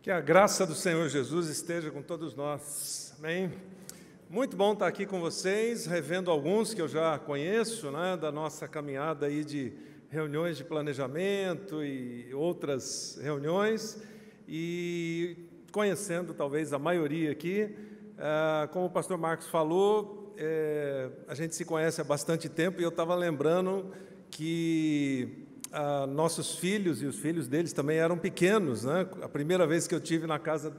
Que a graça do Senhor Jesus esteja com todos nós. Amém? Muito bom estar aqui com vocês, revendo alguns que eu já conheço, né, da nossa caminhada aí de reuniões de planejamento e outras reuniões, e conhecendo talvez a maioria aqui. Como o pastor Marcos falou, a gente se conhece há bastante tempo, e eu estava lembrando que nossos filhos e os filhos deles também eram pequenos, né? A primeira vez que eu tive na casa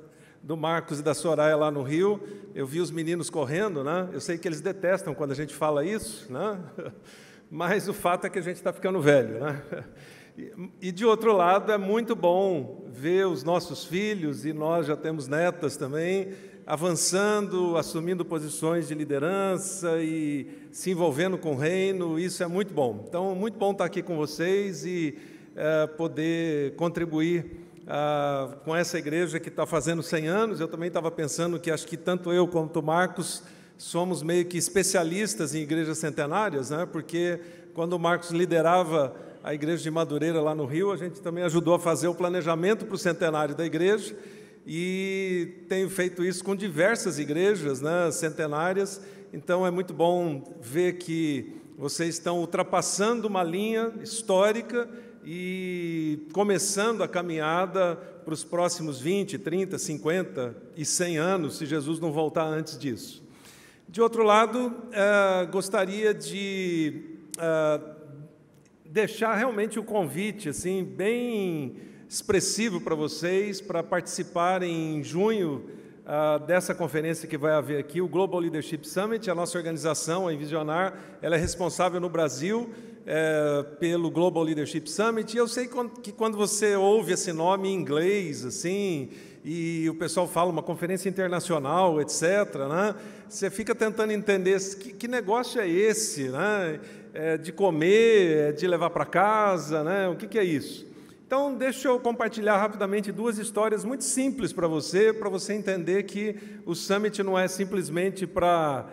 do Marcos e da Soraya lá no Rio, eu vi os meninos correndo, né? Eu sei que eles detestam quando a gente fala isso, né? Mas o fato é que a gente está ficando velho, né? E de outro lado, é muito bom ver os nossos filhos, e nós já temos netas também, avançando, assumindo posições de liderança e se envolvendo com o reino. Isso é muito bom. Então, muito bom estar aqui com vocês e poder contribuir com essa igreja que está fazendo 100 anos. Eu também estava pensando que acho que tanto eu quanto o Marcos somos meio que especialistas em igrejas centenárias, né? Porque quando o Marcos liderava a igreja de Madureira lá no Rio, a gente também ajudou a fazer o planejamento para o centenário da igreja, e tenho feito isso com diversas igrejas, né, centenárias. Então é muito bom ver que vocês estão ultrapassando uma linha histórica e começando a caminhada para os próximos 20, 30, 50 e 100 anos, se Jesus não voltar antes disso. De outro lado, gostaria de deixar realmente o convite assim, bem expressivo para vocês, para participarem em junho dessa conferência que vai haver aqui, o Global Leadership Summit. A nossa organização, a Envisionar, ela é responsável no Brasil pelo Global Leadership Summit, e eu sei que quando você ouve esse nome em inglês, assim, e o pessoal fala uma conferência internacional, etc., né, você fica tentando entender que negócio é esse, né, de comer, de levar para casa, né, o que é isso? Então, deixa eu compartilhar rapidamente duas histórias muito simples para você entender que o Summit não é simplesmente para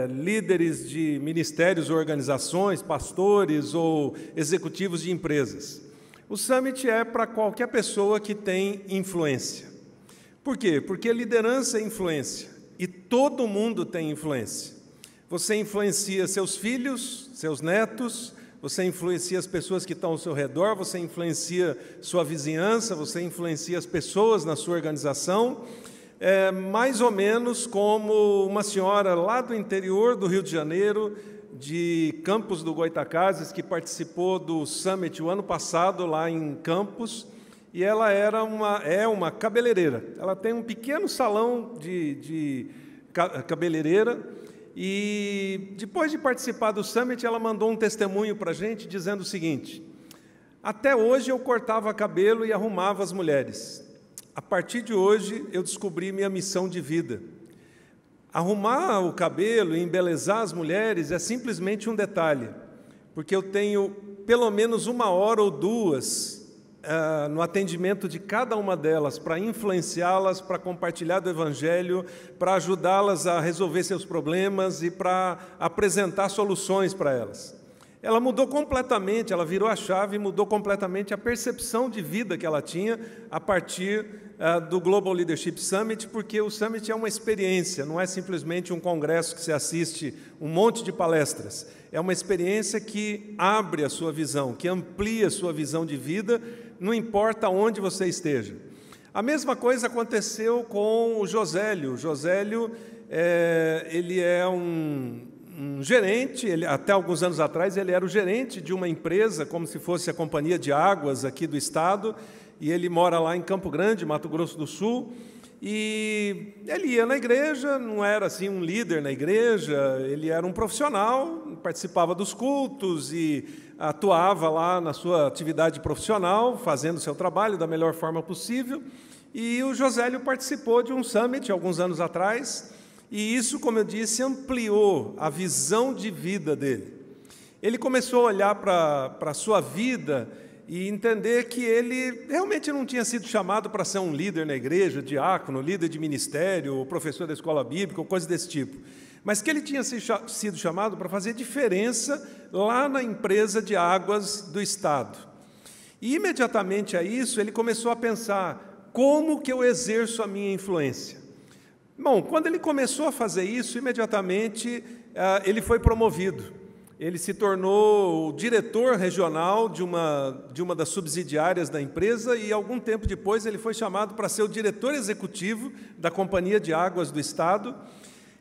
líderes de ministérios ou organizações, pastores ou executivos de empresas. O Summit é para qualquer pessoa que tem influência. Por quê? Porque liderança é influência, e todo mundo tem influência. Você influencia seus filhos, seus netos, você influencia as pessoas que estão ao seu redor, você influencia sua vizinhança, você influencia as pessoas na sua organização. Mais ou menos como uma senhora lá do interior do Rio de Janeiro, de Campos do Goytacazes, que participou do Summit o ano passado lá em Campos, e ela é uma cabeleireira. Ela tem um pequeno salão de cabeleireira. E depois de participar do Summit, ela mandou um testemunho para a gente, dizendo o seguinte: até hoje eu cortava cabelo e arrumava as mulheres. A partir de hoje eu descobri minha missão de vida. Arrumar o cabelo e embelezar as mulheres é simplesmente um detalhe, porque eu tenho pelo menos 1 hora ou 2 no atendimento de cada uma delas, para influenciá-las, para compartilhar do Evangelho, para ajudá-las a resolver seus problemas e para apresentar soluções para elas. Ela mudou completamente, ela virou a chave e mudou completamente a percepção de vida que ela tinha a partir do Global Leadership Summit, porque o Summit é uma experiência, não é simplesmente um congresso que você assiste um monte de palestras. É uma experiência que abre a sua visão, que amplia a sua visão de vida, não importa onde você esteja. A mesma coisa aconteceu com o Josélio. O Josélio, ele é um gerente, até alguns anos atrás, ele era o gerente de uma empresa, como se fosse a Companhia de Águas aqui do estado, e ele mora lá em Campo Grande, Mato Grosso do Sul, e ele ia na igreja, não era assim um líder na igreja, ele era um profissional, participava dos cultos e atuava lá na sua atividade profissional, fazendo o seu trabalho da melhor forma possível. E o Josélio participou de um summit alguns anos atrás, e isso, como eu disse, ampliou a visão de vida dele. Ele começou a olhar para a sua vida e entender que ele realmente não tinha sido chamado para ser um líder na igreja, diácono, líder de ministério, ou professor da escola bíblica, ou coisa desse tipo, mas que ele tinha sido chamado para fazer diferença lá na empresa de águas do estado. E imediatamente a isso ele começou a pensar: como que eu exerço a minha influência? Bom, quando ele começou a fazer isso, imediatamente ele foi promovido. Ele se tornou o diretor regional de uma das subsidiárias da empresa e, algum tempo depois, ele foi chamado para ser o diretor executivo da Companhia de Águas do Estado.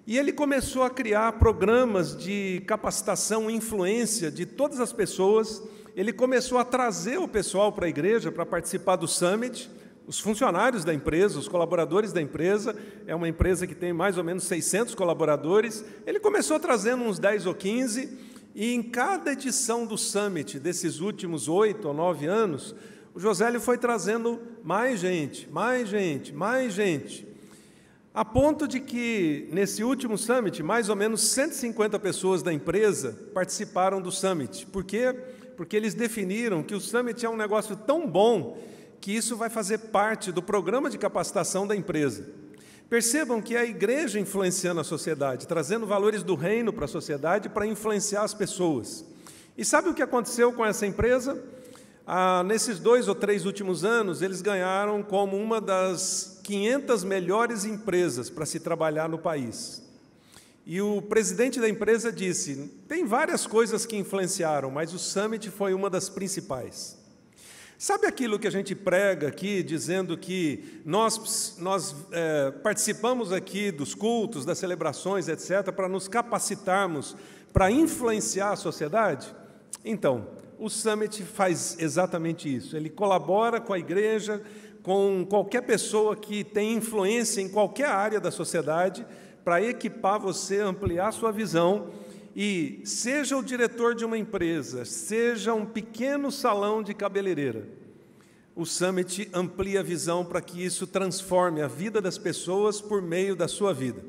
E ele começou a criar programas de capacitação e influência de todas as pessoas. Ele começou a trazer o pessoal para a igreja para participar do Summit, os funcionários da empresa, os colaboradores da empresa. É uma empresa que tem mais ou menos 600 colaboradores. Ele começou trazendo uns 10 ou 15, e em cada edição do Summit, desses últimos 8 ou 9 anos, o Josélio foi trazendo mais gente, mais gente, mais gente, a ponto de que, nesse último Summit, mais ou menos 150 pessoas da empresa participaram do Summit. Por quê? Porque eles definiram que o Summit é um negócio tão bom que isso vai fazer parte do programa de capacitação da empresa. Percebam que é a igreja influenciando a sociedade, trazendo valores do reino para a sociedade para influenciar as pessoas. E sabe o que aconteceu com essa empresa? Nesses 2 ou 3 últimos anos, eles ganharam como uma das 500 melhores empresas para se trabalhar no país. E o presidente da empresa disse, tem várias coisas que influenciaram, mas o Summit foi uma das principais. Sabe aquilo que a gente prega aqui, dizendo que nós participamos aqui dos cultos, das celebrações, etc., para nos capacitarmos, para influenciar a sociedade? Então, o Summit faz exatamente isso. Ele colabora com a igreja, com qualquer pessoa que tem influência em qualquer área da sociedade, para equipar você, ampliar sua visão. E seja o diretor de uma empresa, seja um pequeno salão de cabeleireira, o Summit amplia a visão para que isso transforme a vida das pessoas por meio da sua vida.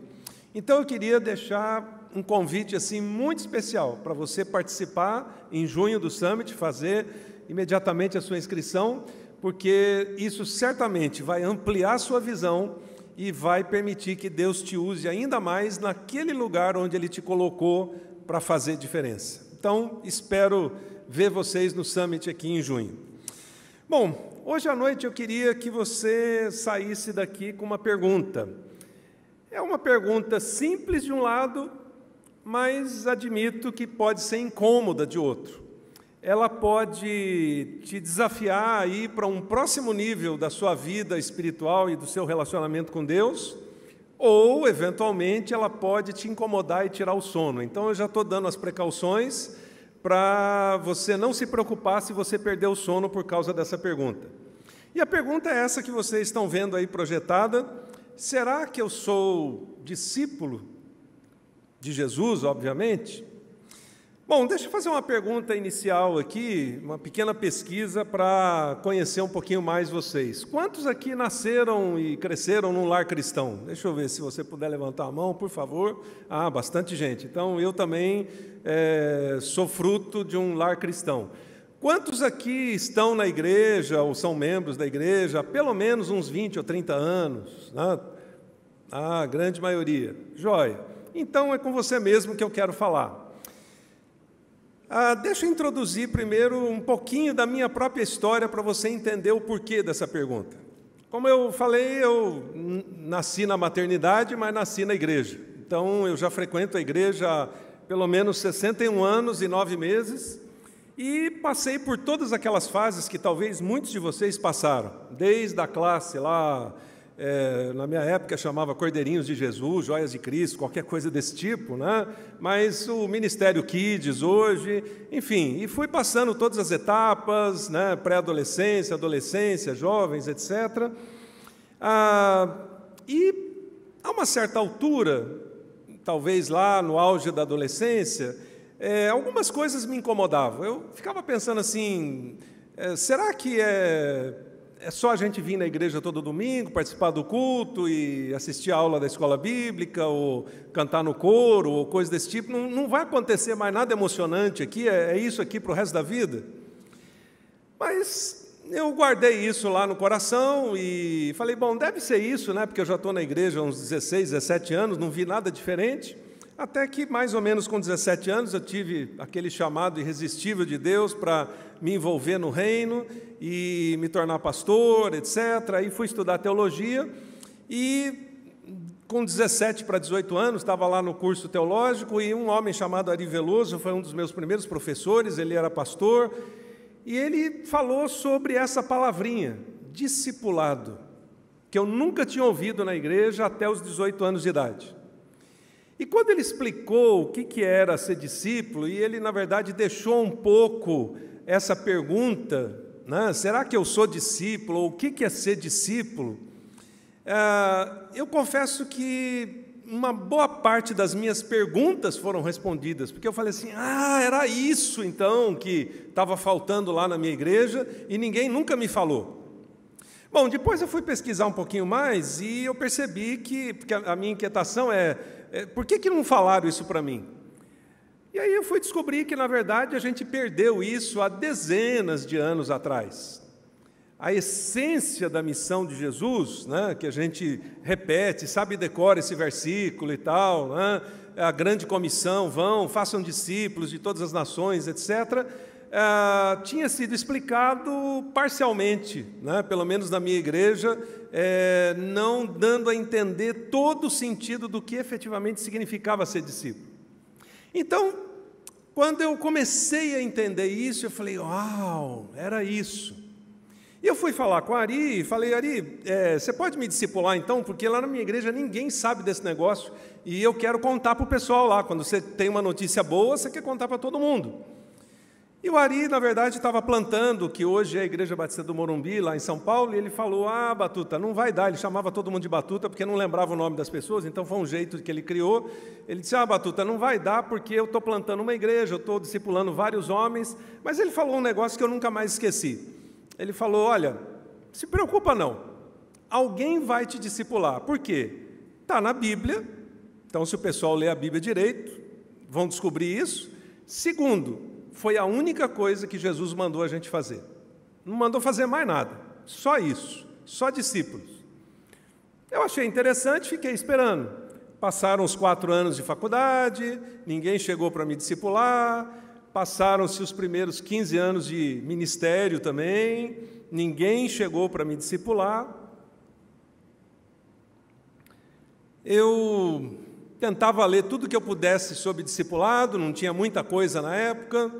Então eu queria deixar um convite assim muito especial para você participar em junho do Summit, fazer imediatamente a sua inscrição, porque isso certamente vai ampliar a sua visão e vai permitir que Deus te use ainda mais naquele lugar onde Ele te colocou para fazer diferença. Então, espero ver vocês no Summit aqui em junho. Bom, hoje à noite eu queria que você saísse daqui com uma pergunta. É uma pergunta simples de um lado, mas admito que pode ser incômoda de outro. Ela pode te desafiar a ir para um próximo nível da sua vida espiritual e do seu relacionamento com Deus, ou, eventualmente, ela pode te incomodar e tirar o sono. Então, eu já estou dando as precauções para você não se preocupar se você perder o sono por causa dessa pergunta. E a pergunta é essa que vocês estão vendo aí projetada: será que eu sou discípulo de Jesus, obviamente? Bom, deixa eu fazer uma pergunta inicial aqui, uma pequena pesquisa para conhecer um pouquinho mais vocês. Quantos aqui nasceram e cresceram num lar cristão? Deixa eu ver se você puder levantar a mão, por favor. Bastante gente. Então, eu também sou fruto de um lar cristão. Quantos aqui estão na igreja ou são membros da igreja há pelo menos uns 20 ou 30 anos? Né? A grande maioria. Joia. Então, é com você mesmo que eu quero falar. Deixa eu introduzir primeiro um pouquinho da minha própria história para você entender o porquê dessa pergunta. Como eu falei, eu nasci na maternidade, mas nasci na igreja. Então, eu já frequento a igreja há pelo menos 61 anos e 9 meses e passei por todas aquelas fases que talvez muitos de vocês passaram, desde a classe lá, na minha época chamava Cordeirinhos de Jesus, Joias de Cristo, qualquer coisa desse tipo, né? Mas o Ministério Kids hoje, enfim, e fui passando todas as etapas, né? Pré-adolescência, adolescência, jovens, etc. E a uma certa altura, talvez lá no auge da adolescência, algumas coisas me incomodavam. Eu ficava pensando assim, será que é só a gente vir na igreja todo domingo, participar do culto e assistir a aula da escola bíblica, ou cantar no coro, ou coisa desse tipo? Não vai acontecer mais nada emocionante aqui, é isso aqui para o resto da vida? Mas eu guardei isso lá no coração e falei, bom, deve ser isso, né? Porque eu já estou na igreja há uns 16, 17 anos, não vi nada diferente. Até que, mais ou menos com 17 anos, eu tive aquele chamado irresistível de Deus para me envolver no reino e me tornar pastor, etc. Aí fui estudar teologia e, com 17 para 18 anos, estava lá no curso teológico e um homem chamado Ari Veloso foi um dos meus primeiros professores, ele era pastor, e ele falou sobre essa palavrinha, discipulado, que eu nunca tinha ouvido na igreja até os 18 anos de idade. E quando ele explicou o que era ser discípulo, e ele, na verdade, deixou um pouco essa pergunta, né? Será que eu sou discípulo? Ou o que é ser discípulo? Eu confesso que uma boa parte das minhas perguntas foram respondidas, porque eu falei assim, era isso então que estava faltando lá na minha igreja, e ninguém nunca me falou. Bom, depois eu fui pesquisar um pouquinho mais, e eu percebi porque a minha inquietação por que não falaram isso para mim? E aí eu fui descobrir que, na verdade, a gente perdeu isso há dezenas de anos atrás. A essência da missão de Jesus, né, que a gente repete, sabe, decora esse versículo e tal, né, a grande comissão, vão, façam discípulos de todas as nações, etc., tinha sido explicado parcialmente, né, pelo menos na minha igreja, não dando a entender todo o sentido do que efetivamente significava ser discípulo. Então, quando eu comecei a entender isso, eu falei, uau, era isso. E eu fui falar com a Ari e falei, Ari, você pode me discipular então? Porque lá na minha igreja ninguém sabe desse negócio e eu quero contar para o pessoal lá. Quando você tem uma notícia boa, você quer contar para todo mundo. E o Ari, na verdade, estava plantando, que hoje é a Igreja Batista do Morumbi, lá em São Paulo, e ele falou, Batuta, não vai dar. Ele chamava todo mundo de Batuta, porque não lembrava o nome das pessoas, então foi um jeito que ele criou. Ele disse, Batuta, não vai dar, porque eu estou plantando uma igreja, eu estou discipulando vários homens. Mas ele falou um negócio que eu nunca mais esqueci. Ele falou, olha, se preocupa não, alguém vai te discipular. Por quê? Está na Bíblia, então se o pessoal ler a Bíblia direito, vão descobrir isso. Segundo, foi a única coisa que Jesus mandou a gente fazer. Não mandou fazer mais nada, só isso, só discípulos. Eu achei interessante, fiquei esperando. Passaram os 4 anos de faculdade, ninguém chegou para me discipular, passaram-se os primeiros 15 anos de ministério também, ninguém chegou para me discipular. Eu tentava ler tudo que eu pudesse sobre discipulado, não tinha muita coisa na época,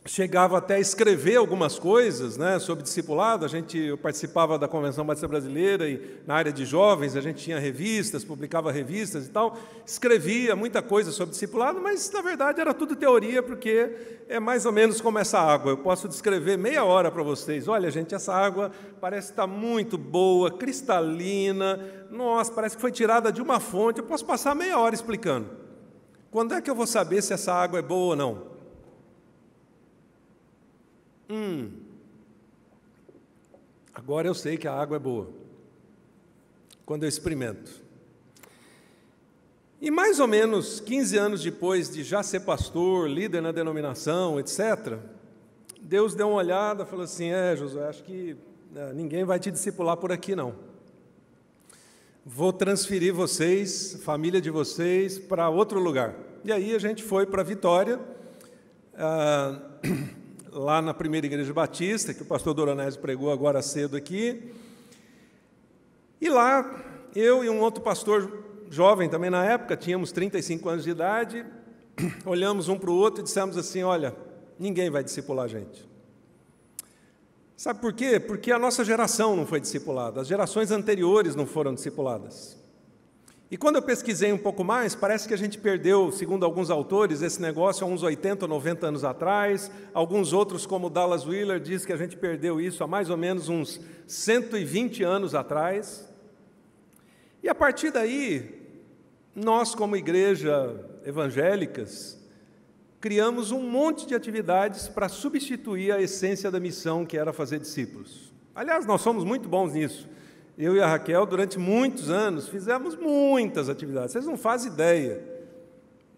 chegava até a escrever algumas coisas, né, sobre discipulado. Eu participava da Convenção Batista Brasileira e na área de jovens a gente tinha revistas, publicava revistas e tal, escrevia muita coisa sobre discipulado, mas na verdade era tudo teoria, porque é mais ou menos como essa água. Eu posso descrever meia hora para vocês. Olha, gente, essa água parece estar muito boa, cristalina, nossa, parece que foi tirada de uma fonte. Eu posso passar meia hora explicando. Quando é que eu vou saber se essa água é boa ou não? Agora eu sei que a água é boa, quando eu experimento. E mais ou menos 15 anos depois de já ser pastor, líder na denominação, etc., Deus deu uma olhada e falou assim, Josué, acho que ninguém vai te discipular por aqui não. Vou transferir vocês, família de vocês, para outro lugar. E aí a gente foi para Vitória, lá na primeira igreja batista, que o pastor Doronésio pregou agora cedo aqui. E lá, eu e um outro pastor jovem também na época, tínhamos 35 anos de idade, olhamos um para o outro e dissemos assim, olha, ninguém vai discipular a gente. Sabe por quê? Porque a nossa geração não foi discipulada, as gerações anteriores não foram discipuladas. E quando eu pesquisei um pouco mais, parece que a gente perdeu, segundo alguns autores, esse negócio há uns 80 ou 90 anos atrás. Alguns outros, como Dallas Willard, diz que a gente perdeu isso há mais ou menos uns 120 anos atrás. E a partir daí, nós como igreja evangélicas, criamos um monte de atividades para substituir a essência da missão, que era fazer discípulos. Aliás, nós somos muito bons nisso. Eu e a Raquel, durante muitos anos, fizemos muitas atividades. Vocês não fazem ideia.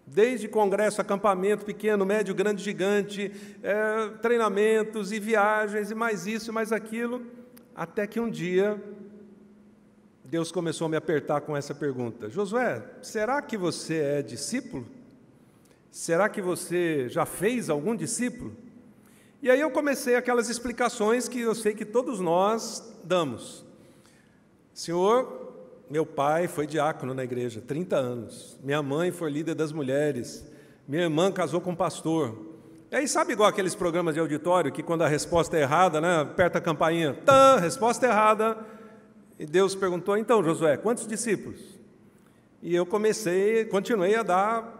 Desde congresso, acampamento, pequeno, médio, grande, gigante, treinamentos e viagens, e mais isso, e mais aquilo, até que um dia Deus começou a me apertar com essa pergunta: Josué, será que você é discípulo? Será que você já fez algum discípulo? E aí eu comecei aquelas explicações que eu sei que todos nós damos. Senhor, meu pai foi diácono na igreja, 30 anos. Minha mãe foi líder das mulheres. Minha irmã casou com um pastor. E aí sabe igual aqueles programas de auditório que quando a resposta é errada, né, aperta a campainha, tá, resposta errada. E Deus perguntou: então, Josué, quantos discípulos? E eu continuei a dar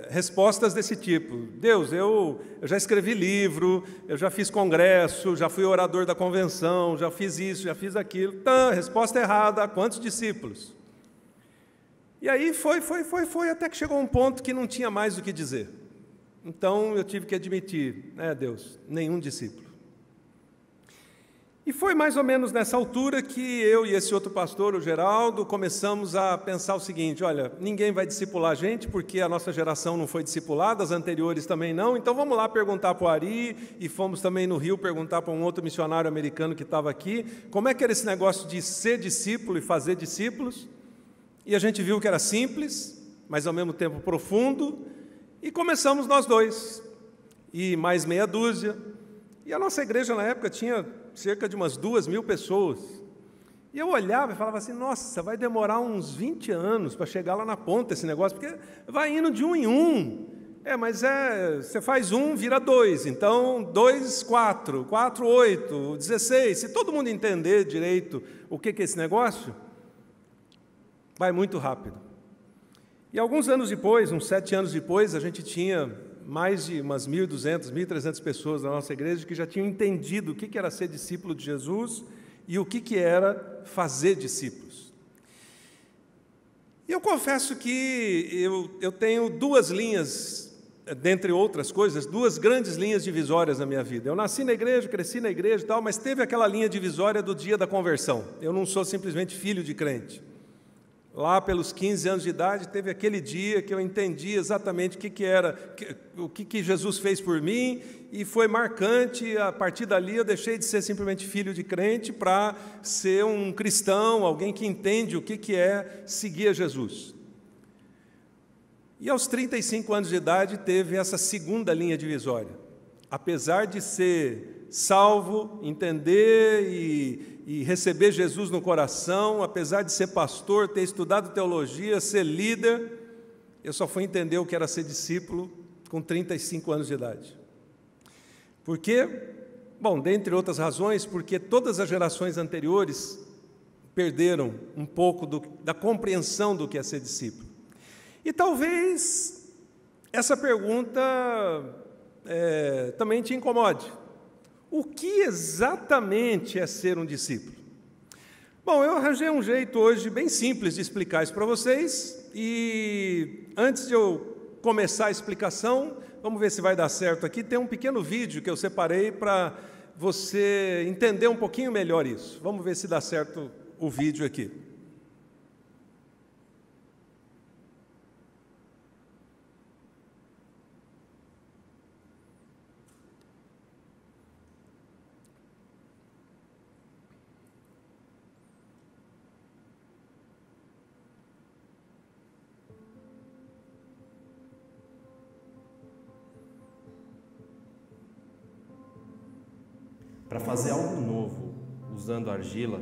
respostas desse tipo. Deus, eu já escrevi livro, eu já fiz congresso, já fui orador da convenção, já fiz isso, já fiz aquilo. Tá, resposta errada, quantos discípulos? E aí foi, até que chegou um ponto que não tinha mais o que dizer. Então eu tive que admitir: Deus, nenhum discípulo. E foi mais ou menos nessa altura que eu e esse outro pastor, o Geraldo, começamos a pensar o seguinte: olha, ninguém vai discipular a gente, porque a nossa geração não foi discipulada, as anteriores também não, então vamos lá perguntar para o Ari, e fomos também no Rio perguntar para um outro missionário americano que estava aqui, como é que era esse negócio de ser discípulo e fazer discípulos, e a gente viu que era simples, mas ao mesmo tempo profundo, e começamos nós dois, e mais meia dúzia, e a nossa igreja na época tinha cerca de umas 2.000 pessoas. E eu olhava e falava assim: nossa, vai demorar uns 20 anos para chegar lá na ponta esse negócio, porque vai indo de um em um. Mas você faz um, vira 2, então 2, 4, 4, 8, 16. Se todo mundo entender direito o que é esse negócio, vai muito rápido. E alguns anos depois, uns 7 anos depois, a gente tinha mais de umas 1.200, 1.300 pessoas na nossa igreja que já tinham entendido o que era ser discípulo de Jesus e o que era fazer discípulos. E eu confesso que eu tenho 2 linhas, dentre outras coisas, 2 grandes linhas divisórias na minha vida. Eu nasci na igreja, cresci na igreja e tal, mas teve aquela linha divisória do dia da conversão. Eu não sou simplesmente filho de crente. Lá pelos 15 anos de idade, teve aquele dia que eu entendi exatamente o que Jesus fez por mim, e foi marcante. A partir dali eu deixei de ser simplesmente filho de crente para ser um cristão, alguém que entende o que é seguir a Jesus. E aos 35 anos de idade teve essa segunda linha divisória. Apesar de ser salvo, entender e receber Jesus no coração, apesar de ser pastor, ter estudado teologia, ser líder, eu só fui entender o que era ser discípulo com 35 anos de idade. Por quê? Bom, dentre outras razões, porque todas as gerações anteriores perderam um pouco da compreensão do que é ser discípulo. E talvez essa pergunta também te incomode. O que exatamente é ser um discípulo? Bom, eu arranjei um jeito hoje bem simples de explicar isso para vocês, e antes de eu começar a explicação, vamos ver se vai dar certo aqui, tem um pequeno vídeo que eu separei para você entender um pouquinho melhor isso. Vamos ver se dá certo o vídeo aqui. Para fazer algo novo usando argila,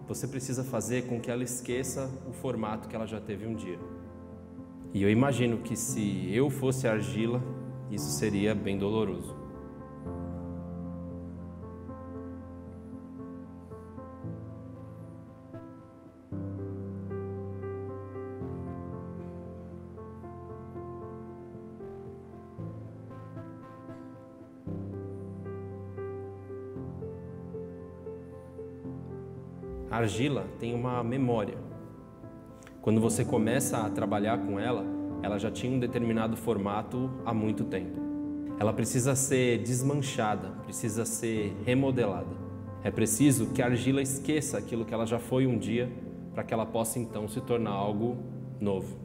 você precisa fazer com que ela esqueça o formato que ela já teve um dia. E eu imagino que se eu fosse argila, isso seria bem doloroso. A argila tem uma memória. Quando você começa a trabalhar com ela, ela já tinha um determinado formato há muito tempo. Ela precisa ser desmanchada, precisa ser remodelada. É preciso que a argila esqueça aquilo que ela já foi um dia, para que ela possa então se tornar algo novo.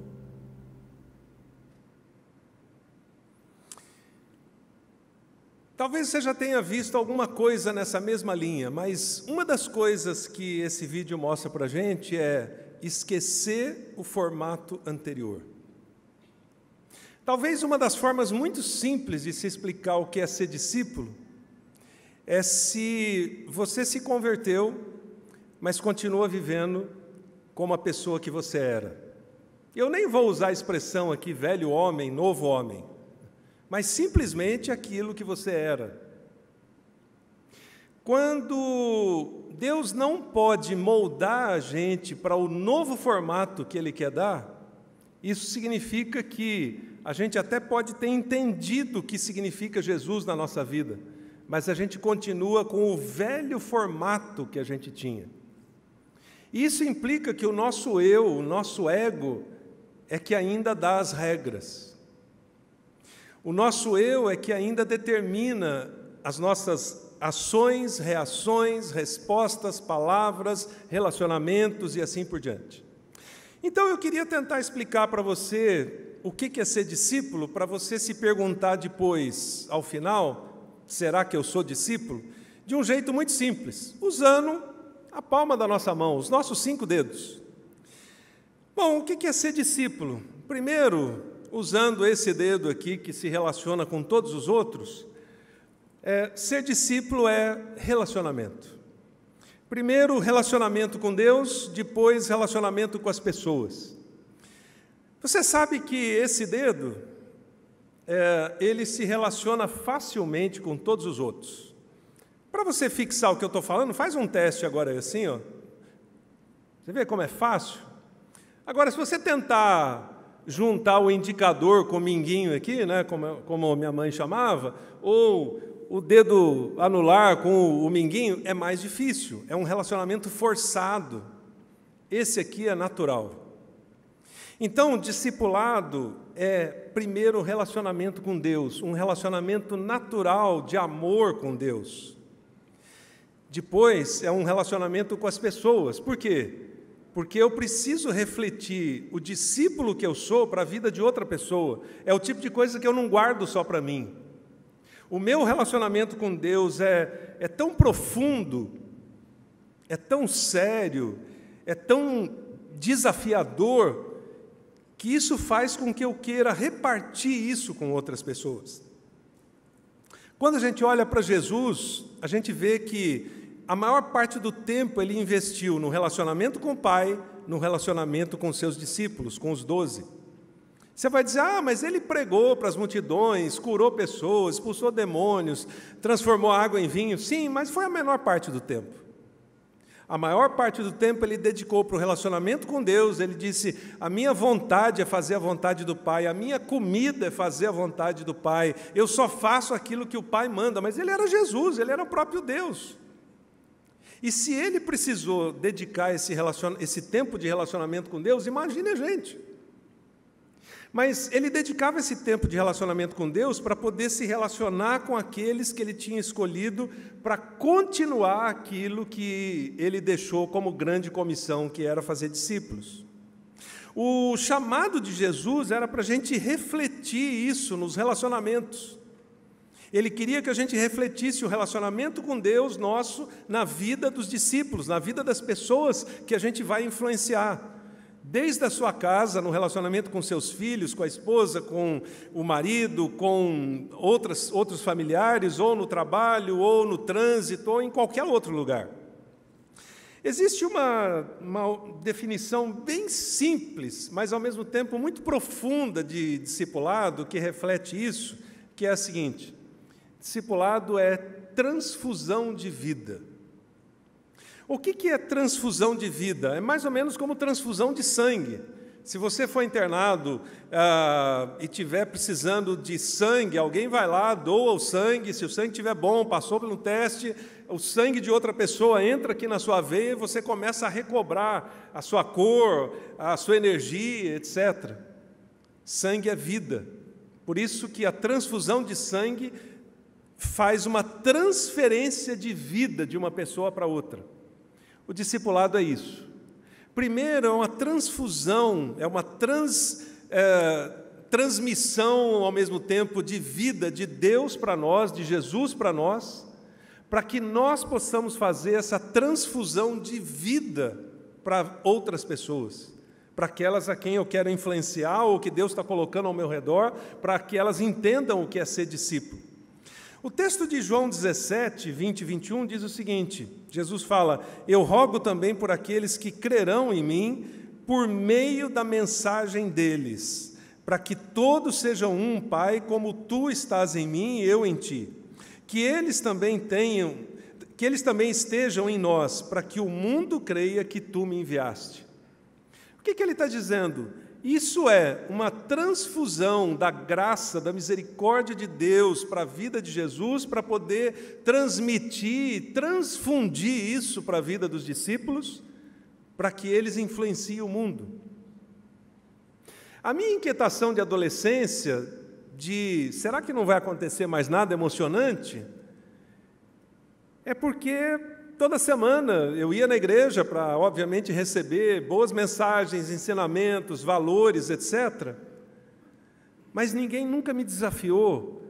Talvez você já tenha visto alguma coisa nessa mesma linha, mas uma das coisas que esse vídeo mostra para a gente é esquecer o formato anterior. Talvez uma das formas muito simples de se explicar o que é ser discípulo é se você se converteu, mas continua vivendo como a pessoa que você era. Eu nem vou usar a expressão aqui, velho homem, novo homem, mas simplesmente aquilo que você era. Quando Deus não pode moldar a gente para o novo formato que Ele quer dar, isso significa que a gente até pode ter entendido o que significa Jesus na nossa vida, mas a gente continua com o velho formato que a gente tinha. Isso implica que o nosso eu, o nosso ego, é que ainda dá as regras. O nosso eu é que ainda determina as nossas ações, reações, respostas, palavras, relacionamentos e assim por diante. Então eu queria tentar explicar para você o que é ser discípulo, para você se perguntar depois, ao final, será que eu sou discípulo? De um jeito muito simples, usando a palma da nossa mão, os nossos 5 dedos. Bom, o que é ser discípulo? Primeiro, usando esse dedo aqui que se relaciona com todos os outros, ser discípulo é relacionamento. Primeiro, relacionamento com Deus, depois, relacionamento com as pessoas. Você sabe que esse dedo, ele se relaciona facilmente com todos os outros. Para você fixar o que eu estou falando, faz um teste agora assim, ó. Você vê como é fácil? Agora, se você tentar juntar o indicador com o minguinho aqui, né, como minha mãe chamava, ou o dedo anular com o minguinho, é mais difícil, é um relacionamento forçado. Esse aqui é natural. Então, discipulado é, primeiro, relacionamento com Deus, um relacionamento natural de amor com Deus. Depois, é um relacionamento com as pessoas. Por quê? Porque eu preciso refletir o discípulo que eu sou para a vida de outra pessoa. É o tipo de coisa que eu não guardo só para mim. O meu relacionamento com Deus é tão profundo, é tão sério, é tão desafiador, que isso faz com que eu queira repartir isso com outras pessoas. Quando a gente olha para Jesus, a gente vê que a maior parte do tempo ele investiu no relacionamento com o Pai, no relacionamento com seus discípulos, com os 12. Você vai dizer, mas ele pregou para as multidões, curou pessoas, expulsou demônios, transformou água em vinho. Sim, mas foi a menor parte do tempo. A maior parte do tempo ele dedicou para o relacionamento com Deus. Ele disse, a minha vontade é fazer a vontade do Pai, a minha comida é fazer a vontade do Pai, eu só faço aquilo que o Pai manda. Mas ele era Jesus, ele era o próprio Deus. E se ele precisou dedicar esse tempo de relacionamento com Deus, imagine a gente. Mas ele dedicava esse tempo de relacionamento com Deus para poder se relacionar com aqueles que ele tinha escolhido para continuar aquilo que ele deixou como grande comissão, que era fazer discípulos. O chamado de Jesus era para a gente refletir isso nos relacionamentos. Ele queria que a gente refletisse o relacionamento com Deus nosso na vida dos discípulos, na vida das pessoas que a gente vai influenciar. Desde a sua casa, no relacionamento com seus filhos, com a esposa, com o marido, com outros familiares, ou no trabalho, ou no trânsito, ou em qualquer outro lugar. Existe uma definição bem simples, mas ao mesmo tempo muito profunda de discipulado, que reflete isso, que é a seguinte: discipulado é transfusão de vida. O que é transfusão de vida? É mais ou menos como transfusão de sangue. Se você for internado e estiver precisando de sangue, alguém vai lá, doa o sangue. Se o sangue estiver bom, passou pelo teste, o sangue de outra pessoa entra aqui na sua veia e você começa a recobrar a sua cor, a sua energia, etc. Sangue é vida. Por isso que a transfusão de sangue faz uma transferência de vida de uma pessoa para outra. O discipulado é isso. Primeiro, é uma transfusão, é uma transmissão, ao mesmo tempo, de vida de Deus para nós, de Jesus para nós, para que nós possamos fazer essa transfusão de vida para outras pessoas, para aquelas a quem eu quero influenciar ou que Deus está colocando ao meu redor, para que elas entendam o que é ser discípulo. O texto de João 17, 20 e 21 diz o seguinte, Jesus fala, eu rogo também por aqueles que crerão em mim, por meio da mensagem deles, para que todos sejam um, Pai, como tu estás em mim e eu em ti. Que eles também estejam em nós, para que o mundo creia que tu me enviaste. O que ele está dizendo? Isso é uma transfusão da graça, da misericórdia de Deus para a vida de Jesus, para poder transmitir, transfundir isso para a vida dos discípulos, para que eles influenciem o mundo. A minha inquietação de adolescência, será que não vai acontecer mais nada emocionante? É porque toda semana eu ia na igreja para, obviamente, receber boas mensagens, ensinamentos, valores, etc. Mas ninguém nunca me desafiou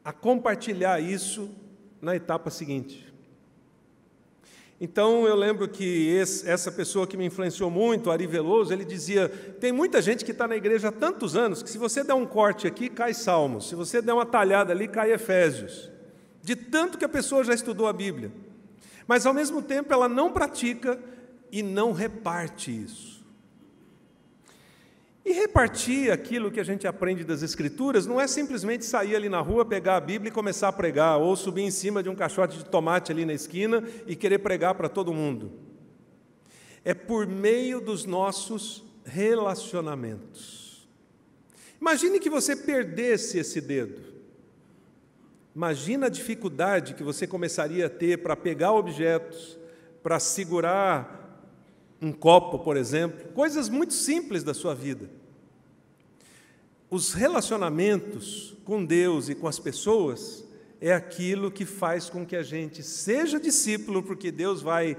a compartilhar isso na etapa seguinte. Então, eu lembro que essa pessoa que me influenciou muito, Ari Veloso, ele dizia, tem muita gente que está na igreja há tantos anos, que se você der um corte aqui, cai Salmos, se você der uma talhada ali, cai Efésios, de tanto que a pessoa já estudou a Bíblia. Mas, ao mesmo tempo, ela não pratica e não reparte isso. E repartir aquilo que a gente aprende das Escrituras não é simplesmente sair ali na rua, pegar a Bíblia e começar a pregar, ou subir em cima de um caixote de tomate ali na esquina e querer pregar para todo mundo. É por meio dos nossos relacionamentos. Imagine que você perdesse esse dedo. Imagina a dificuldade que você começaria a ter para pegar objetos, para segurar um copo, por exemplo, coisas muito simples da sua vida. Os relacionamentos com Deus e com as pessoas é aquilo que faz com que a gente seja discípulo, porque Deus vai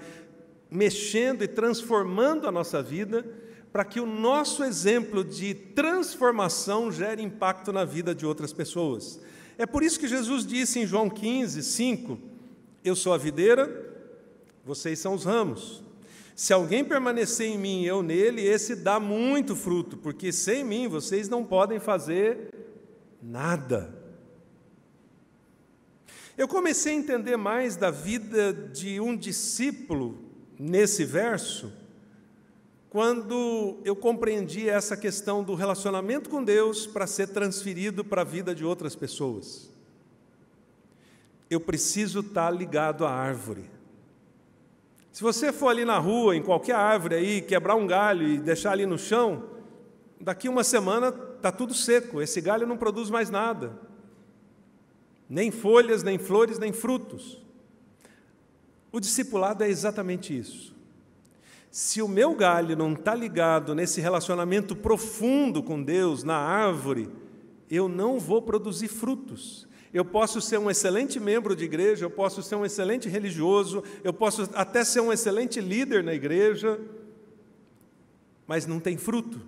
mexendo e transformando a nossa vida, para que o nosso exemplo de transformação gere impacto na vida de outras pessoas. É por isso que Jesus disse em João 15, 5, eu sou a videira, vocês são os ramos. Se alguém permanecer em mim e eu nele, esse dá muito fruto, porque sem mim vocês não podem fazer nada. Eu comecei a entender mais da vida de um discípulo nesse verso, quando eu compreendi essa questão do relacionamento com Deus para ser transferido para a vida de outras pessoas. Eu preciso estar ligado à árvore. Se você for ali na rua, em qualquer árvore aí, quebrar um galho e deixar ali no chão, daqui uma semana está tudo seco, esse galho não produz mais nada. Nem folhas, nem flores, nem frutos. O discipulado é exatamente isso. Se o meu galho não está ligado nesse relacionamento profundo com Deus, na árvore, eu não vou produzir frutos. Eu posso ser um excelente membro de igreja, eu posso ser um excelente religioso, eu posso até ser um excelente líder na igreja, mas não tem fruto.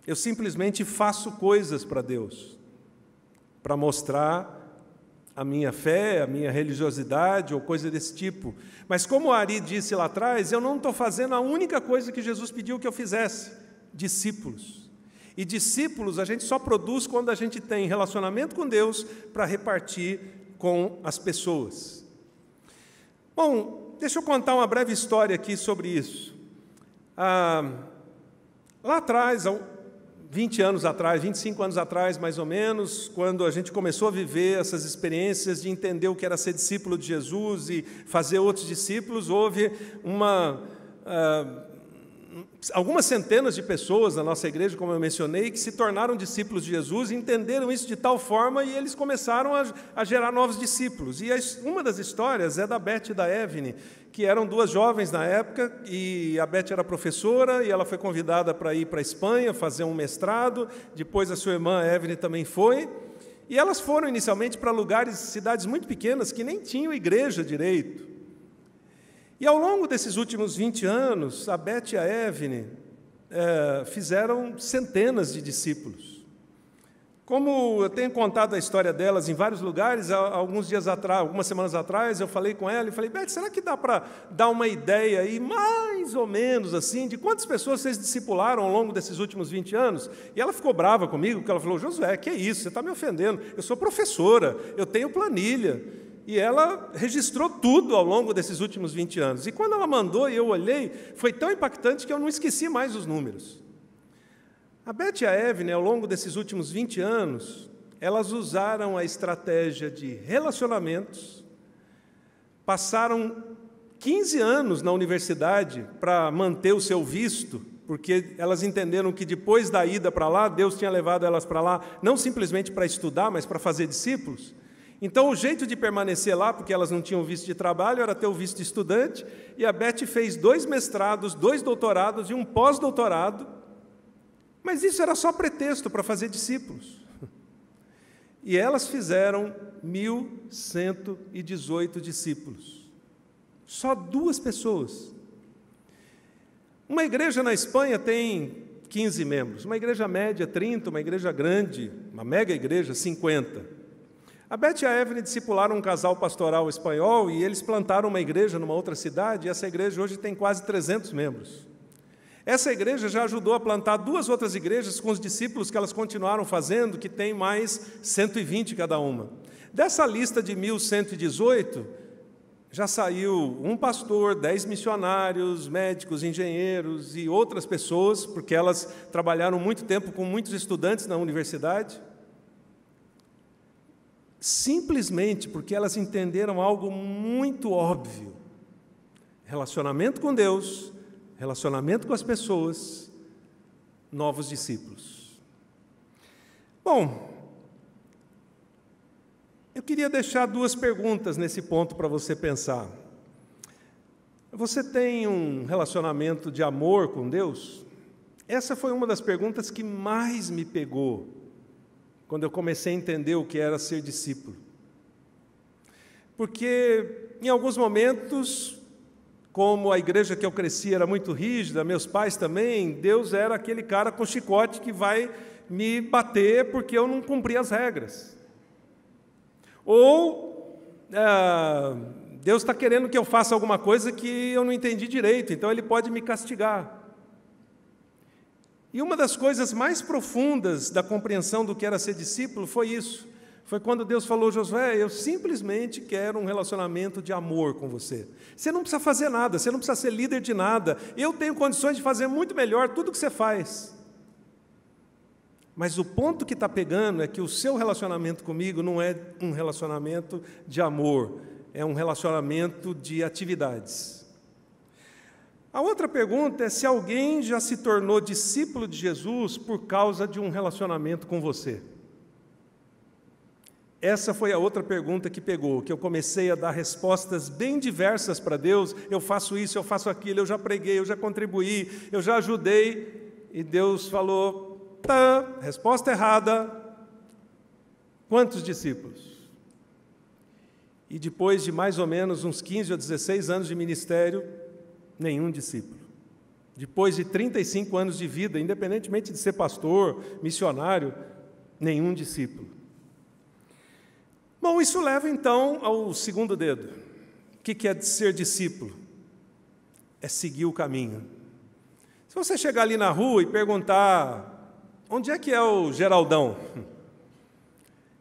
Eu simplesmente faço coisas para Deus, para mostrar a minha fé, a minha religiosidade ou coisa desse tipo. Mas como o Ari disse lá atrás, eu não estou fazendo a única coisa que Jesus pediu que eu fizesse, discípulos. E discípulos a gente só produz quando a gente tem relacionamento com Deus para repartir com as pessoas. Bom, deixa eu contar uma breve história aqui sobre isso. Lá atrás, 20 anos atrás, 25 anos atrás, mais ou menos, quando a gente começou a viver essas experiências de entender o que era ser discípulo de Jesus e fazer outros discípulos, houve algumas centenas de pessoas na nossa igreja, como eu mencionei, que se tornaram discípulos de Jesus, entenderam isso de tal forma e eles começaram a gerar novos discípulos. E uma das histórias é da Beth e da Evne, que eram duas jovens na época, e a Beth era professora e ela foi convidada para ir para a Espanha fazer um mestrado, depois a sua irmã a Evne também foi, e elas foram inicialmente para lugares, cidades muito pequenas, que nem tinham igreja direito. E ao longo desses últimos 20 anos, a Beth e a Evne fizeram centenas de discípulos. Como eu tenho contado a história delas em vários lugares, algumas semanas atrás, eu falei com ela e falei, Beth, será que dá para dar uma ideia aí, mais ou menos assim, de quantas pessoas vocês discipularam ao longo desses últimos 20 anos? E ela ficou brava comigo, porque ela falou, Josué, que é isso? Você está me ofendendo. Eu sou professora, eu tenho planilha. E ela registrou tudo ao longo desses últimos 20 anos. E quando ela mandou e eu olhei, foi tão impactante que eu não esqueci mais os números. A Beth e a Evne, ao longo desses últimos 20 anos, elas usaram a estratégia de relacionamentos, passaram 15 anos na universidade para manter o seu visto, porque elas entenderam que depois da ida para lá, Deus tinha levado elas para lá, não simplesmente para estudar, mas para fazer discípulos. Então, o jeito de permanecer lá, porque elas não tinham visto de trabalho, era ter o visto de estudante, e a Beth fez 2 mestrados, 2 doutorados e um pós-doutorado. Mas isso era só pretexto para fazer discípulos. E elas fizeram 1.118 discípulos. Só 2 pessoas. Uma igreja na Espanha tem 15 membros, uma igreja média 30, uma igreja grande, uma mega igreja 50. A Beth e a Evne discipularam um casal pastoral espanhol e eles plantaram uma igreja numa outra cidade, e essa igreja hoje tem quase 300 membros. Essa igreja já ajudou a plantar 2 outras igrejas com os discípulos que elas continuaram fazendo, que tem mais 120 cada uma. Dessa lista de 1.118, já saiu um pastor, 10 missionários, médicos, engenheiros e outras pessoas, porque elas trabalharam muito tempo com muitos estudantes na universidade. Simplesmente porque elas entenderam algo muito óbvio: relacionamento com Deus, relacionamento com as pessoas, novos discípulos. Bom, eu queria deixar 2 perguntas nesse ponto para você pensar. Você tem um relacionamento de amor com Deus? Essa foi uma das perguntas que mais me pegou quando eu comecei a entender o que era ser discípulo. Porque, em alguns momentos, como a igreja que eu cresci era muito rígida, meus pais também, Deus era aquele cara com chicote que vai me bater porque eu não cumpri as regras. Ou Deus está querendo que eu faça alguma coisa que eu não entendi direito, então Ele pode me castigar. E uma das coisas mais profundas da compreensão do que era ser discípulo foi isso. Foi quando Deus falou, Josué, eu simplesmente quero um relacionamento de amor com você. Você não precisa fazer nada, você não precisa ser líder de nada. Eu tenho condições de fazer muito melhor tudo o que você faz. Mas o ponto que está pegando é que o seu relacionamento comigo não é um relacionamento de amor, é um relacionamento de atividades. A outra pergunta é se alguém já se tornou discípulo de Jesus por causa de um relacionamento com você. Essa foi a outra pergunta que pegou, que eu comecei a dar respostas bem diversas para Deus. Eu faço isso, eu faço aquilo, eu já preguei, eu já contribuí, eu já ajudei. E Deus falou, resposta errada. Quantos discípulos? E depois de mais ou menos uns 15 ou 16 anos de ministério, nenhum discípulo. Depois de 35 anos de vida, independentemente de ser pastor, missionário, nenhum discípulo. Bom, isso leva então ao segundo dedo. O que é ser discípulo? É seguir o caminho. Se você chegar ali na rua e perguntar, onde é que é o Geraldão?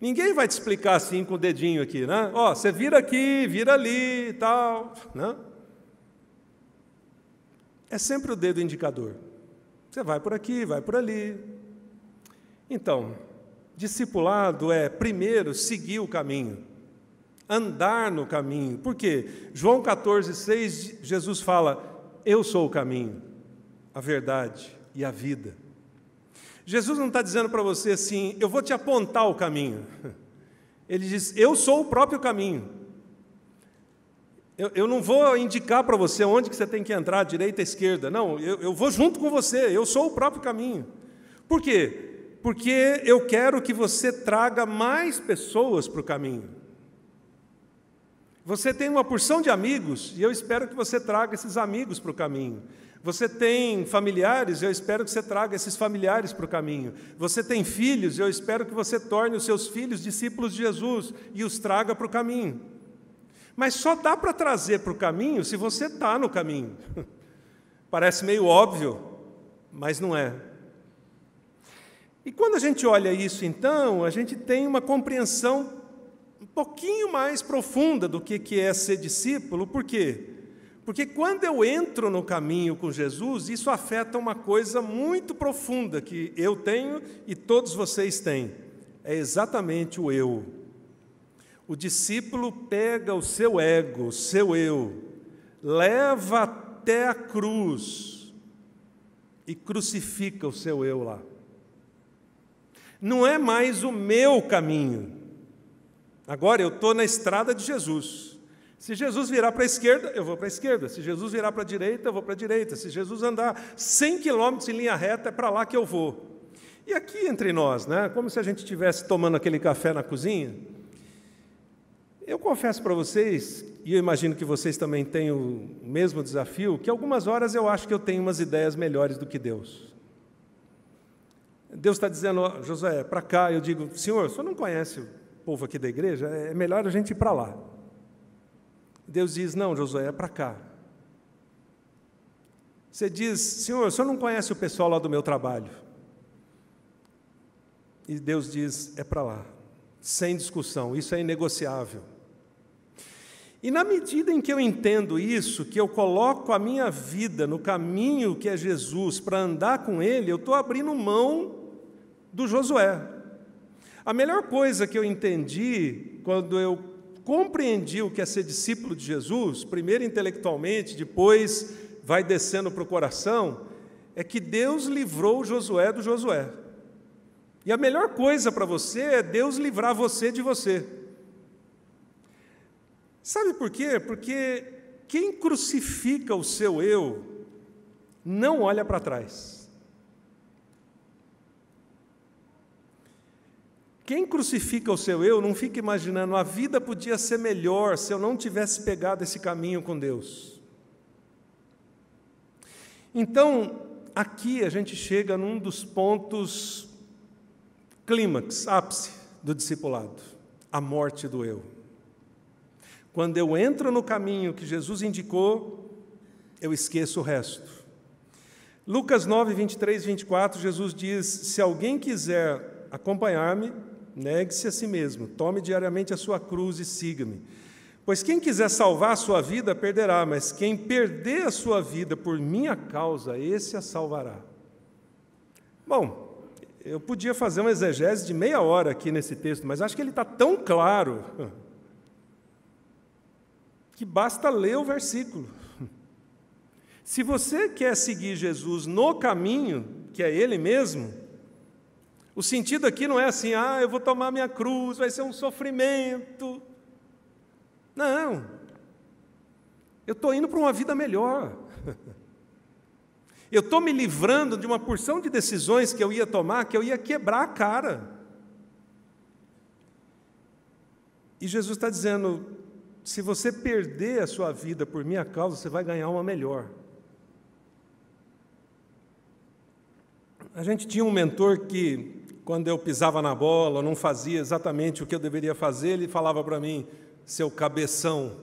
Ninguém vai te explicar assim com o dedinho aqui, né? Ó, você vira aqui, vira ali e tal, né? É sempre o dedo indicador. Você vai por aqui, vai por ali. Então, discipulado é, primeiro, seguir o caminho, andar no caminho. Por quê? João 14,6, Jesus fala, eu sou o caminho, a verdade e a vida. Jesus não está dizendo para você assim, eu vou te apontar o caminho. Ele diz, eu sou o próprio caminho. Eu não vou indicar para você onde que você tem que entrar, direita, esquerda. Não, eu vou junto com você, eu sou o próprio caminho. Por quê? Porque eu quero que você traga mais pessoas para o caminho. Você tem uma porção de amigos, e eu espero que você traga esses amigos para o caminho. Você tem familiares, eu espero que você traga esses familiares para o caminho. Você tem filhos, eu espero que você torne os seus filhos discípulos de Jesus e os traga para o caminho. Mas só dá para trazer para o caminho se você está no caminho. Parece meio óbvio, mas não é. E quando a gente olha isso, então, a gente tem uma compreensão um pouquinho mais profunda do que é ser discípulo. Por quê? Porque quando eu entro no caminho com Jesus, isso afeta uma coisa muito profunda que eu tenho e todos vocês têm. É exatamente o eu. O discípulo pega o seu ego, o seu eu, leva até a cruz e crucifica o seu eu lá. Não é mais o meu caminho. Agora eu estou na estrada de Jesus. Se Jesus virar para a esquerda, eu vou para a esquerda. Se Jesus virar para a direita, eu vou para a direita. Se Jesus andar 100 quilômetros em linha reta, é para lá que eu vou. E aqui entre nós, né, como se a gente estivesse tomando aquele café na cozinha, eu confesso para vocês, e eu imagino que vocês também têm o mesmo desafio, que algumas horas eu acho que eu tenho umas ideias melhores do que Deus. Deus está dizendo, oh, Josué, para cá. Eu digo, Senhor, o senhor não conhece o povo aqui da igreja? É melhor a gente ir para lá. Deus diz, não, Josué, é para cá. Você diz, Senhor, o senhor não conhece o pessoal lá do meu trabalho? E Deus diz, é para lá. Sem discussão, isso é inegociável. E na medida em que eu entendo isso, que eu coloco a minha vida no caminho que é Jesus para andar com Ele, eu estou abrindo mão do Josué. A melhor coisa que eu entendi quando eu compreendi o que é ser discípulo de Jesus, primeiro intelectualmente, depois vai descendo para o coração, é que Deus livrou o Josué do Josué. E a melhor coisa para você é Deus livrar você de você. Sabe por quê? Porque quem crucifica o seu eu não olha para trás. Quem crucifica o seu eu não fica imaginando, a vida podia ser melhor se eu não tivesse pegado esse caminho com Deus. Então, aqui a gente chega num dos pontos clímax, ápice do discipulado, a morte do eu. Quando eu entro no caminho que Jesus indicou, eu esqueço o resto. Lucas 9, 23 e 24, Jesus diz, se alguém quiser acompanhar-me, negue-se a si mesmo, tome diariamente a sua cruz e siga-me. Pois quem quiser salvar a sua vida, perderá, mas quem perder a sua vida por minha causa, esse a salvará. Bom, eu podia fazer uma exegese de meia hora aqui nesse texto, mas acho que ele está tão claro que basta ler o versículo. Se você quer seguir Jesus no caminho, que é Ele mesmo, o sentido aqui não é assim, eu vou tomar minha cruz, vai ser um sofrimento. Não. Eu estou indo para uma vida melhor. Eu estou me livrando de uma porção de decisões que eu ia tomar, que eu ia quebrar a cara. E Jesus está dizendo, se você perder a sua vida por minha causa, você vai ganhar uma melhor. A gente tinha um mentor que, quando eu pisava na bola, não fazia exatamente o que eu deveria fazer, ele falava para mim, seu cabeção.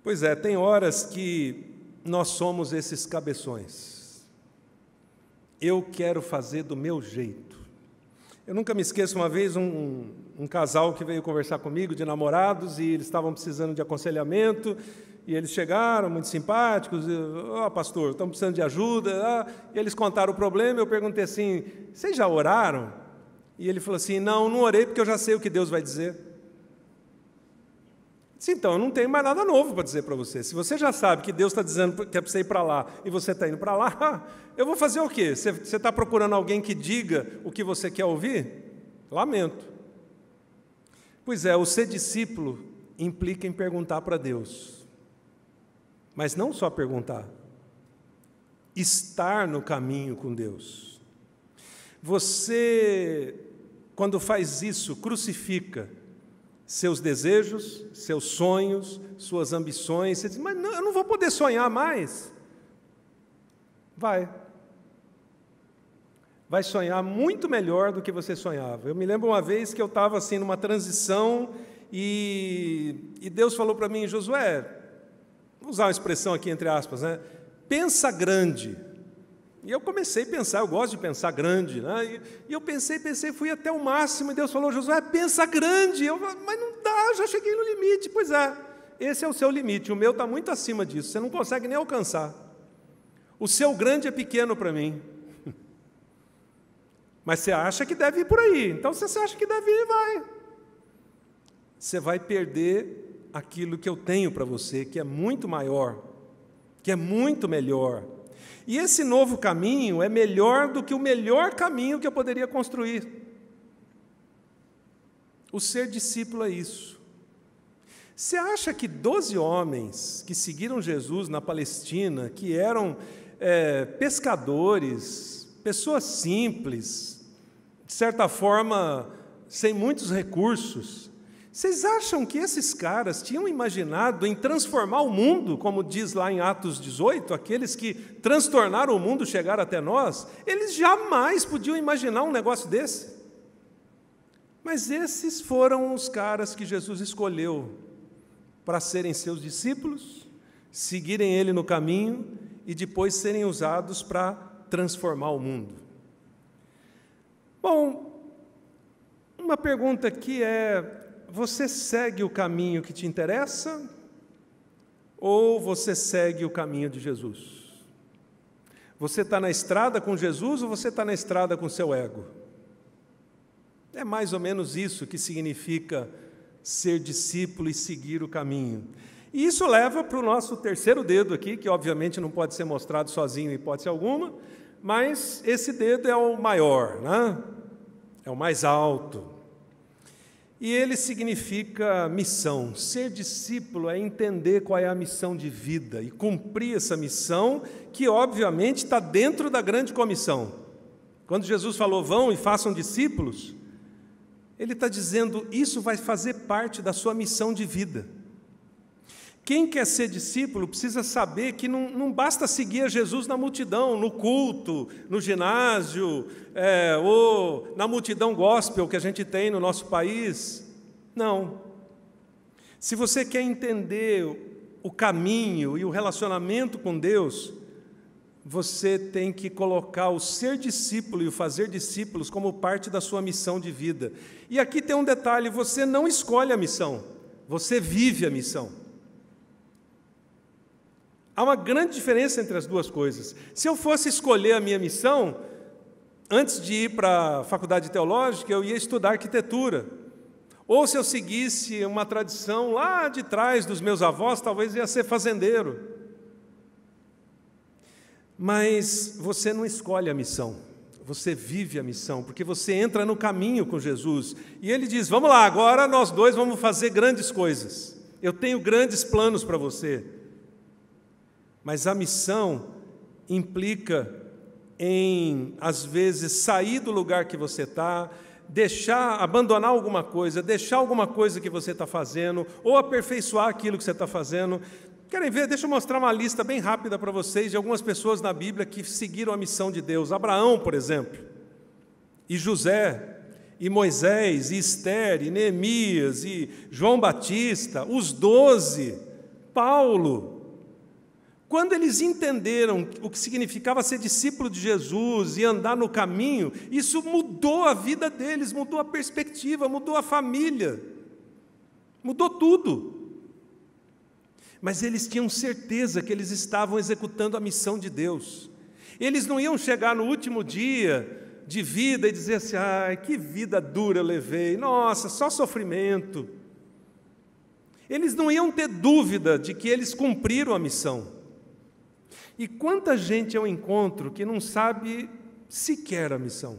Pois é, tem horas que nós somos esses cabeções. Eu quero fazer do meu jeito. Eu nunca me esqueço, uma vez, um casal que veio conversar comigo, de namorados, e eles estavam precisando de aconselhamento, e eles chegaram, muito simpáticos, pastor, estamos precisando de ajuda, e eles contaram o problema, eu perguntei assim, vocês já oraram? E ele falou assim, não orei porque eu já sei o que Deus vai dizer. Então, eu não tenho mais nada novo para dizer para você. Se você já sabe que Deus está dizendo que é para você ir para lá, e você está indo para lá, eu vou fazer o quê? Você está procurando alguém que diga o que você quer ouvir? Lamento. Pois é, o ser discípulo implica em perguntar para Deus. Mas não só perguntar. Estar no caminho com Deus. Você, quando faz isso, crucifica seus desejos, seus sonhos, suas ambições. Você diz, mas não, eu não vou poder sonhar mais. Vai sonhar muito melhor do que você sonhava. Eu me lembro uma vez que eu estava assim numa transição e Deus falou para mim, Josué, vou usar uma expressão aqui entre aspas, né? Pensa grande. E eu comecei a pensar, eu gosto de pensar grande, né? E eu pensei, fui até o máximo, e Deus falou, Josué, pensa grande. Mas não dá, já cheguei no limite. Pois é, esse é o seu limite, o meu está muito acima disso, você não consegue nem alcançar. O seu grande é pequeno para mim. Mas você acha que deve ir por aí, então se você acha que deve ir, vai. Você vai perder aquilo que eu tenho para você, que é muito maior, que é muito melhor. E esse novo caminho é melhor do que o melhor caminho que eu poderia construir. O ser discípulo é isso. Você acha que 12 homens que seguiram Jesus na Palestina, que eram pescadores, pessoas simples, de certa forma, sem muitos recursos, vocês acham que esses caras tinham imaginado em transformar o mundo, como diz lá em Atos 18, aqueles que transtornaram o mundo chegaram até nós? Eles jamais podiam imaginar um negócio desse. Mas esses foram os caras que Jesus escolheu para serem seus discípulos, seguirem Ele no caminho e depois serem usados para transformar o mundo. Bom, uma pergunta aqui é, você segue o caminho que te interessa ou você segue o caminho de Jesus? Você está na estrada com Jesus ou você está na estrada com seu ego? É mais ou menos isso que significa ser discípulo e seguir o caminho. E isso leva para o nosso terceiro dedo aqui, que obviamente não pode ser mostrado sozinho em hipótese alguma, mas esse dedo é o maior, né? É o mais alto. E ele significa missão. Ser discípulo é entender qual é a missão de vida e cumprir essa missão, que obviamente está dentro da grande comissão. Quando Jesus falou, vão e façam discípulos, ele está dizendo, isso vai fazer parte da sua missão de vida. Quem quer ser discípulo precisa saber que não basta seguir a Jesus na multidão, no culto, no ginásio, ou na multidão gospel que a gente tem no nosso país. Não. Se você quer entender o caminho e o relacionamento com Deus, você tem que colocar o ser discípulo e o fazer discípulos como parte da sua missão de vida. E aqui tem um detalhe, você não escolhe a missão, você vive a missão. Há uma grande diferença entre as duas coisas. Se eu fosse escolher a minha missão, antes de ir para a faculdade teológica, eu ia estudar arquitetura. Ou se eu seguisse uma tradição lá de trás dos meus avós, talvez ia ser fazendeiro. Mas você não escolhe a missão, você vive a missão, porque você entra no caminho com Jesus. E Ele diz, vamos lá, agora nós dois vamos fazer grandes coisas. Eu tenho grandes planos para você. Mas a missão implica em, às vezes, sair do lugar que você está, abandonar alguma coisa, deixar alguma coisa que você está fazendo, ou aperfeiçoar aquilo que você está fazendo. Querem ver? Deixa eu mostrar uma lista bem rápida para vocês de algumas pessoas na Bíblia que seguiram a missão de Deus. Abraão, por exemplo, e José, e Moisés, e Esther, e Neemias, e João Batista, os 12, Paulo. Quando eles entenderam o que significava ser discípulo de Jesus e andar no caminho, isso mudou a vida deles, mudou a perspectiva, mudou a família, mudou tudo. Mas eles tinham certeza que eles estavam executando a missão de Deus. Eles não iam chegar no último dia de vida e dizer assim, ai, que vida dura eu levei, nossa, só sofrimento. Eles não iam ter dúvida de que eles cumpriram a missão. E quanta gente eu encontro que não sabe sequer a missão.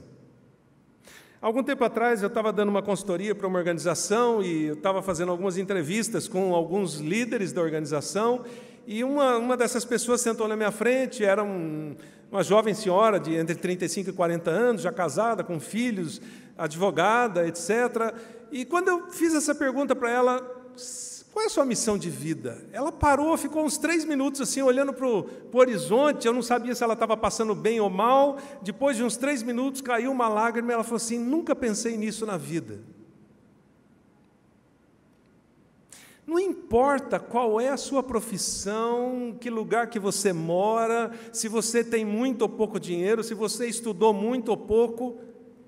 Algum tempo atrás eu estava dando uma consultoria para uma organização e eu estava fazendo algumas entrevistas com alguns líderes da organização e uma dessas pessoas sentou na minha frente, era uma jovem senhora de entre 35 e 40 anos, já casada, com filhos, advogada, etc. E quando eu fiz essa pergunta para ela, qual é a sua missão de vida? Ela parou, ficou uns 3 minutos assim, olhando para o horizonte, eu não sabia se ela estava passando bem ou mal. Depois de uns 3 minutos, caiu uma lágrima e ela falou assim, nunca pensei nisso na vida. Não importa qual é a sua profissão, que lugar que você mora, se você tem muito ou pouco dinheiro, se você estudou muito ou pouco,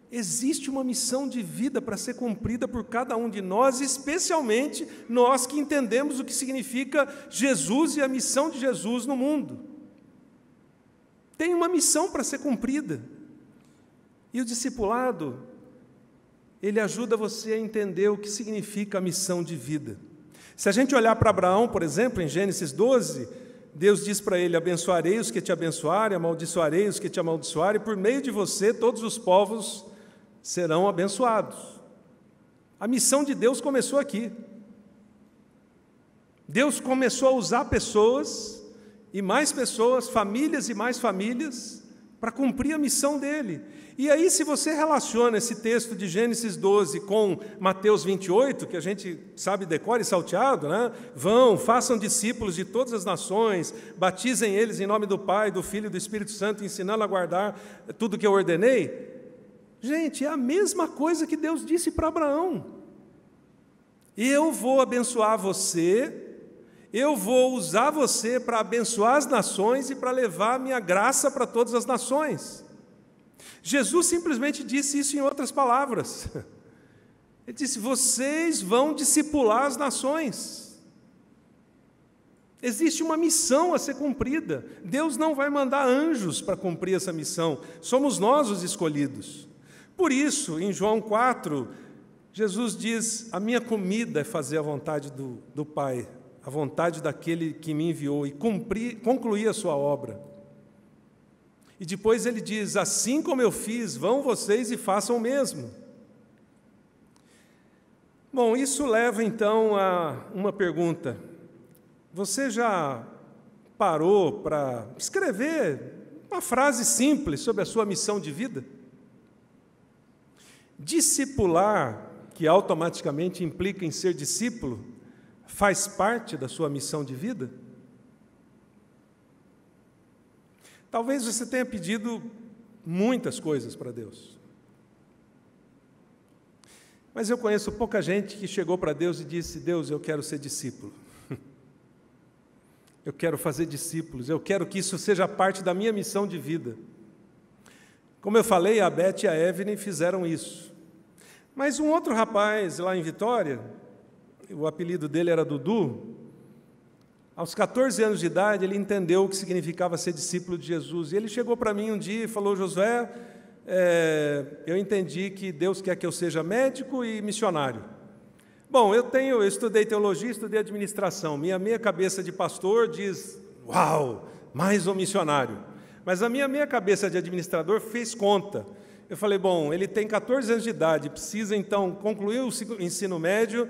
existe uma missão de vida para ser cumprida por cada um de nós, especialmente nós que entendemos o que significa Jesus e a missão de Jesus no mundo. Tem uma missão para ser cumprida. E o discipulado, ele ajuda você a entender o que significa a missão de vida. Se a gente olhar para Abraão, por exemplo, em Gênesis 12, Deus diz para ele, abençoarei os que te abençoarem, amaldiçoarei os que te amaldiçoarem, por meio de você todos os povos serão abençoados. A missão de Deus começou aqui. Deus começou a usar pessoas, e mais pessoas, famílias e mais famílias, para cumprir a missão dele. E aí, se você relaciona esse texto de Gênesis 12 com Mateus 28, que a gente sabe decora e salteado, né? Vão, façam discípulos de todas as nações, batizem eles em nome do Pai, do Filho e do Espírito Santo, ensinando a guardar tudo que eu ordenei. Gente, é a mesma coisa que Deus disse para Abraão. Eu vou abençoar você, eu vou usar você para abençoar as nações e para levar a minha graça para todas as nações. Jesus simplesmente disse isso em outras palavras. Ele disse, vocês vão discipular as nações. Existe uma missão a ser cumprida. Deus não vai mandar anjos para cumprir essa missão. Somos nós os escolhidos. Por isso, em João 4, Jesus diz, a minha comida é fazer a vontade do Pai, a vontade daquele que me enviou e concluir a sua obra. E depois ele diz, assim como eu fiz, vão vocês e façam o mesmo. Bom, isso leva então a uma pergunta. Você já parou para escrever uma frase simples sobre a sua missão de vida? Discipular, que automaticamente implica em ser discípulo, faz parte da sua missão de vida? Talvez você tenha pedido muitas coisas para Deus. Mas eu conheço pouca gente que chegou para Deus e disse, Deus, eu quero ser discípulo. Eu quero fazer discípulos, eu quero que isso seja parte da minha missão de vida. Como eu falei, a Beth e a Evelyn fizeram isso. Mas um outro rapaz lá em Vitória, o apelido dele era Dudu, aos 14 anos de idade, ele entendeu o que significava ser discípulo de Jesus. E ele chegou para mim um dia e falou, Josué, eu entendi que Deus quer que eu seja médico e missionário. Bom, eu estudei teologia, estudei administração. Minha meia cabeça de pastor diz, uau, mais um missionário. Mas a minha meia cabeça de administrador fez conta. Eu falei, bom, ele tem 14 anos de idade, precisa então concluir o ensino médio,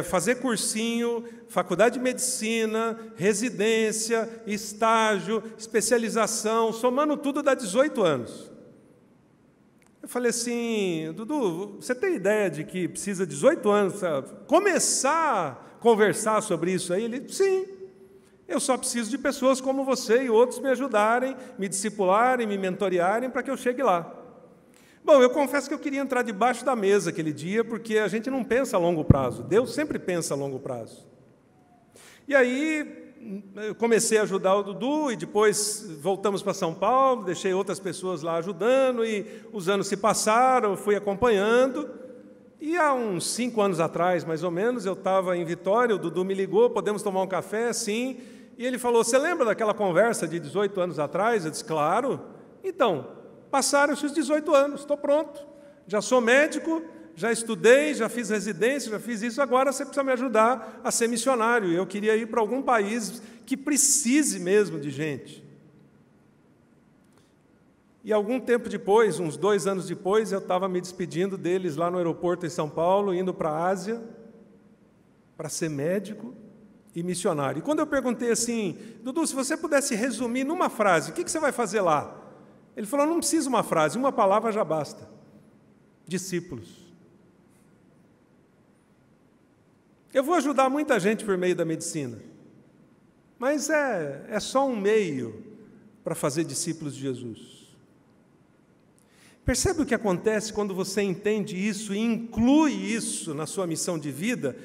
fazer cursinho, faculdade de medicina, residência, estágio, especialização, somando tudo dá 18 anos. Eu falei assim, Dudu, você tem ideia de que precisa de 18 anos para começar a conversar sobre isso aí? Ele, sim, eu só preciso de pessoas como você e outros me ajudarem, me discipularem, me mentorearem para que eu chegue lá. Bom, eu confesso que eu queria entrar debaixo da mesa aquele dia, porque a gente não pensa a longo prazo, Deus sempre pensa a longo prazo. E aí, eu comecei a ajudar o Dudu, e depois voltamos para São Paulo, deixei outras pessoas lá ajudando, e os anos se passaram, eu fui acompanhando, e há uns 5 anos atrás, mais ou menos, eu estava em Vitória, o Dudu me ligou, podemos tomar um café? Sim. E ele falou, você lembra daquela conversa de 18 anos atrás? Eu disse, claro. Então, passaram-se os 18 anos, estou pronto, já sou médico, já estudei, já fiz residência, já fiz isso, agora você precisa me ajudar a ser missionário. Eu queria ir para algum país que precise mesmo de gente. E algum tempo depois, uns 2 anos depois, eu estava me despedindo deles lá no aeroporto em São Paulo, indo para a Ásia, para ser médico e missionário. E quando eu perguntei assim, Dudu, se você pudesse resumir numa frase, o que você vai fazer lá? Ele falou, não precisa uma frase, uma palavra já basta. Discípulos. Eu vou ajudar muita gente por meio da medicina, mas é só um meio para fazer discípulos de Jesus. Percebe o que acontece quando você entende isso e inclui isso na sua missão de vida?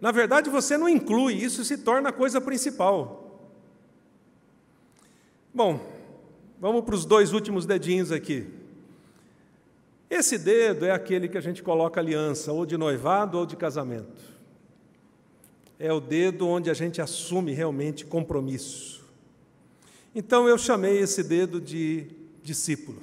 Na verdade, você não inclui, isso se torna a coisa principal. Bom, vamos para os 2 últimos dedinhos aqui. Esse dedo é aquele que a gente coloca aliança, ou de noivado ou de casamento. É o dedo onde a gente assume realmente compromisso. Então eu chamei esse dedo de discípulo.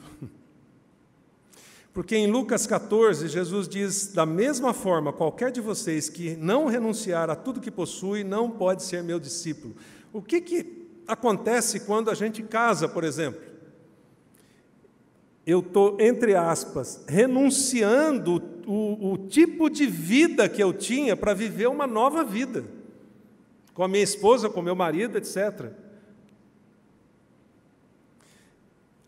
Porque em Lucas 14, Jesus diz, da mesma forma, qualquer de vocês que não renunciar a tudo que possui, não pode ser meu discípulo. O que acontece quando a gente casa, por exemplo? Eu estou, entre aspas, renunciando o tipo de vida que eu tinha para viver uma nova vida, com a minha esposa, com o meu marido, etc.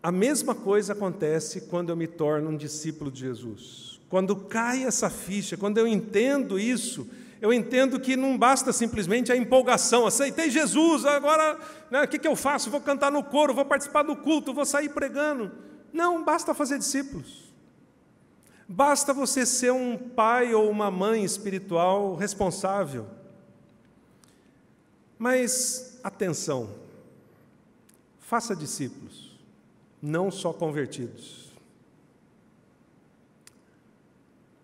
A mesma coisa acontece quando eu me torno um discípulo de Jesus. Quando cai essa ficha, quando eu entendo isso, eu entendo que não basta simplesmente a empolgação, aceitei Jesus, agora o que eu faço? Vou cantar no coro, vou participar do culto, vou sair pregando. Não, basta fazer discípulos. Basta você ser um pai ou uma mãe espiritual responsável. Mas, atenção, faça discípulos, não só convertidos.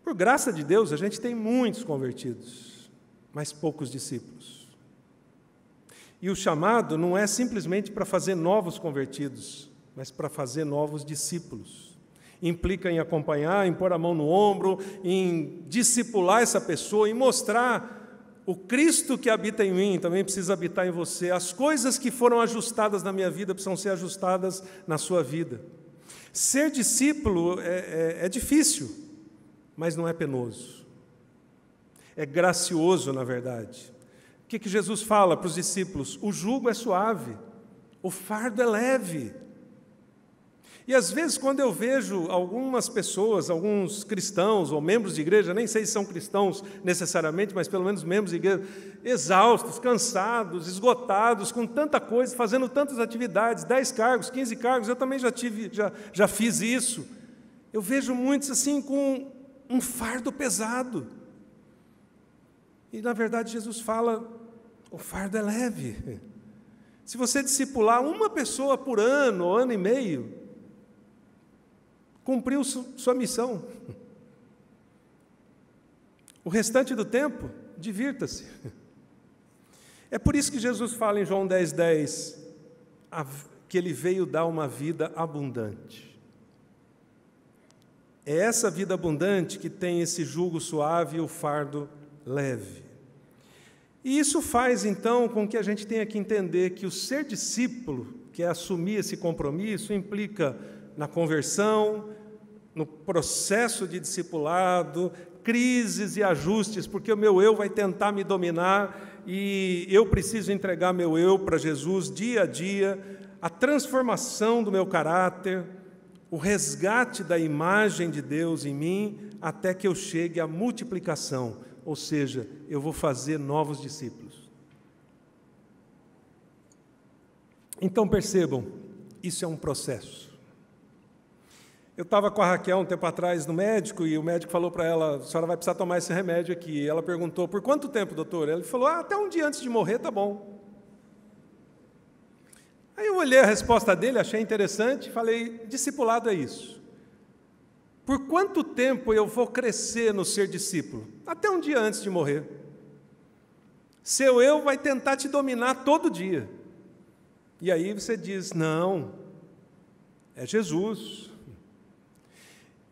Por graça de Deus, a gente tem muitos convertidos, mas poucos discípulos. E o chamado não é simplesmente para fazer novos convertidos, mas para fazer novos discípulos. Implica em acompanhar, em pôr a mão no ombro, em discipular essa pessoa, em mostrar o Cristo que habita em mim, também precisa habitar em você. As coisas que foram ajustadas na minha vida precisam ser ajustadas na sua vida. Ser discípulo é difícil, mas não é penoso. É gracioso, na verdade. O que Jesus fala para os discípulos? O jugo é suave, o fardo é leve. E às vezes, quando eu vejo algumas pessoas, alguns cristãos ou membros de igreja, nem sei se são cristãos necessariamente, mas pelo menos membros de igreja, exaustos, cansados, esgotados, com tanta coisa, fazendo tantas atividades, 10 cargos, 15 cargos, eu também já fiz isso. Eu vejo muitos assim com um fardo pesado. E na verdade Jesus fala, o fardo é leve. Se você discipular uma pessoa por ano, ou ano e meio, cumpriu sua missão. O restante do tempo, divirta-se. É por isso que Jesus fala em João 10:10, que Ele veio dar uma vida abundante. É essa vida abundante que tem esse jugo suave e o fardo leve. E isso faz, então, com que a gente tenha que entender que o ser discípulo, que é assumir esse compromisso, implica na conversão, no processo de discipulado, crises e ajustes, porque o meu eu vai tentar me dominar e eu preciso entregar meu eu para Jesus dia a dia, a transformação do meu caráter, o resgate da imagem de Deus em mim, até que eu chegue à multiplicação, ou seja, eu vou fazer novos discípulos. Então percebam, isso é um processo. Eu estava com a Raquel um tempo atrás no médico, e o médico falou para ela, a senhora vai precisar tomar esse remédio aqui. E ela perguntou, por quanto tempo, doutor? Ele falou, até um dia antes de morrer, tá bom. Aí eu olhei a resposta dele, achei interessante, falei, discipulado é isso. Por quanto tempo eu vou crescer no ser discípulo? Até um dia antes de morrer. Seu eu vai tentar te dominar todo dia. E aí você diz, não, é Jesus.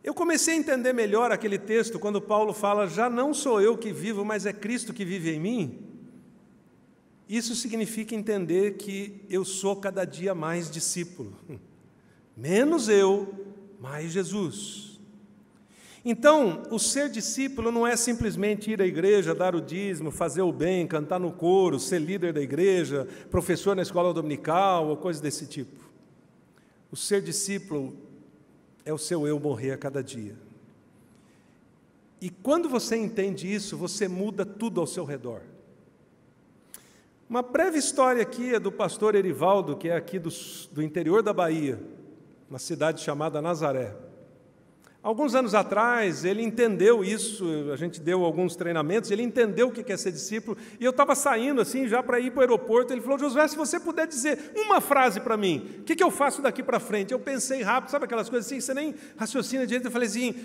Eu comecei a entender melhor aquele texto quando Paulo fala, já não sou eu que vivo, mas é Cristo que vive em mim. Isso significa entender que eu sou cada dia mais discípulo. Menos eu, mais Jesus. Então, o ser discípulo não é simplesmente ir à igreja, dar o dízimo, fazer o bem, cantar no coro, ser líder da igreja, professor na escola dominical ou coisa desse tipo. O ser discípulo é o seu eu morrer a cada dia. E quando você entende isso, você muda tudo ao seu redor. Uma breve história aqui é do pastor Erivaldo, que é aqui do interior da Bahia, uma cidade chamada Nazaré. Alguns anos atrás, ele entendeu isso, a gente deu alguns treinamentos, ele entendeu o que é ser discípulo, e eu estava saindo assim, já para ir para o aeroporto, ele falou: Josué, se você puder dizer uma frase para mim, o que eu faço daqui para frente? Eu pensei rápido, sabe aquelas coisas assim, você nem raciocina direito, eu falei assim: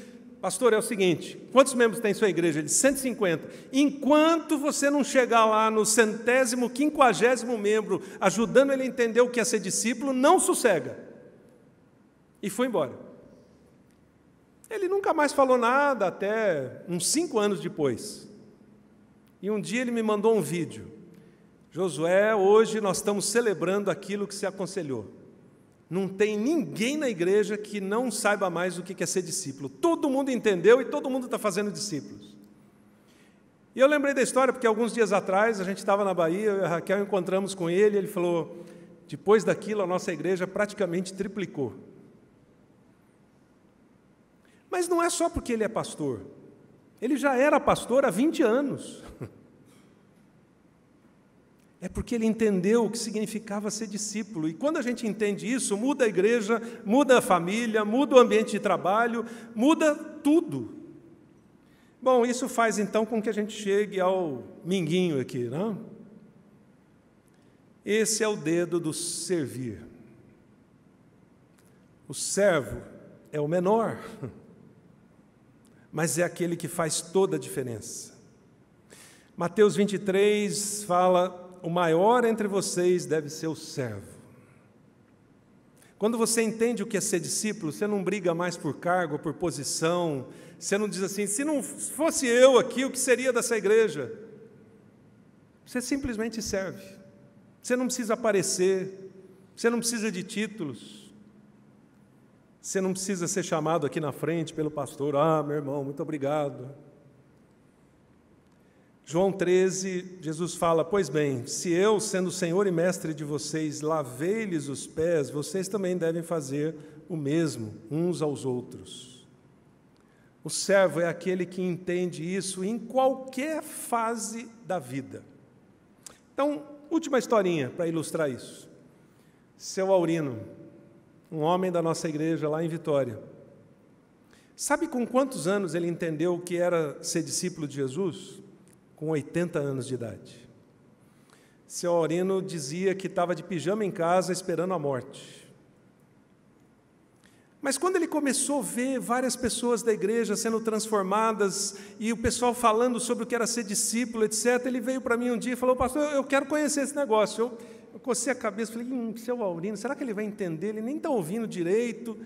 pastor, é o seguinte, quantos membros tem sua igreja? Ele disse: 150. Enquanto você não chegar lá no 150º, 50º membro, ajudando ele a entender o que é ser discípulo, não sossega. E foi embora. Ele nunca mais falou nada até uns 5 anos depois. E um dia ele me mandou um vídeo. Josué, hoje nós estamos celebrando aquilo que se aconselhou. Não tem ninguém na igreja que não saiba mais o que é ser discípulo. Todo mundo entendeu e todo mundo está fazendo discípulos. E eu lembrei da história porque alguns dias atrás a gente estava na Bahia, eu e a Raquel encontramos com ele, e ele falou: depois daquilo a nossa igreja praticamente triplicou. Mas não é só porque ele é pastor. Ele já era pastor há 20 anos. É porque ele entendeu o que significava ser discípulo. E quando a gente entende isso, muda a igreja, muda a família, muda o ambiente de trabalho, muda tudo. Bom, isso faz então com que a gente chegue ao minguinho aqui, não? Esse é o dedo do servir. O servo é o menor, mas é aquele que faz toda a diferença. Mateus 23 fala: o maior entre vocês deve ser o servo. Quando você entende o que é ser discípulo, você não briga mais por cargo, por posição, você não diz assim: se não fosse eu aqui, o que seria dessa igreja? Você simplesmente serve. Você não precisa aparecer, você não precisa de títulos, você não precisa ser chamado aqui na frente pelo pastor: ah, meu irmão, muito obrigado. João 13, Jesus fala: pois bem, se eu, sendo Senhor e Mestre de vocês, lavei-lhes os pés, vocês também devem fazer o mesmo uns aos outros. O servo é aquele que entende isso em qualquer fase da vida. Então, última historinha para ilustrar isso. Seu Aurino, um homem da nossa igreja lá em Vitória. Sabe com quantos anos ele entendeu o que era ser discípulo de Jesus? Com 80 anos de idade. Seu Aurino dizia que estava de pijama em casa esperando a morte. Mas quando ele começou a ver várias pessoas da igreja sendo transformadas e o pessoal falando sobre o que era ser discípulo, etc., ele veio para mim um dia e falou: pastor, eu quero conhecer esse negócio. Eu cocei a cabeça, falei: seu Aurino, será que ele vai entender? Ele nem está ouvindo direito.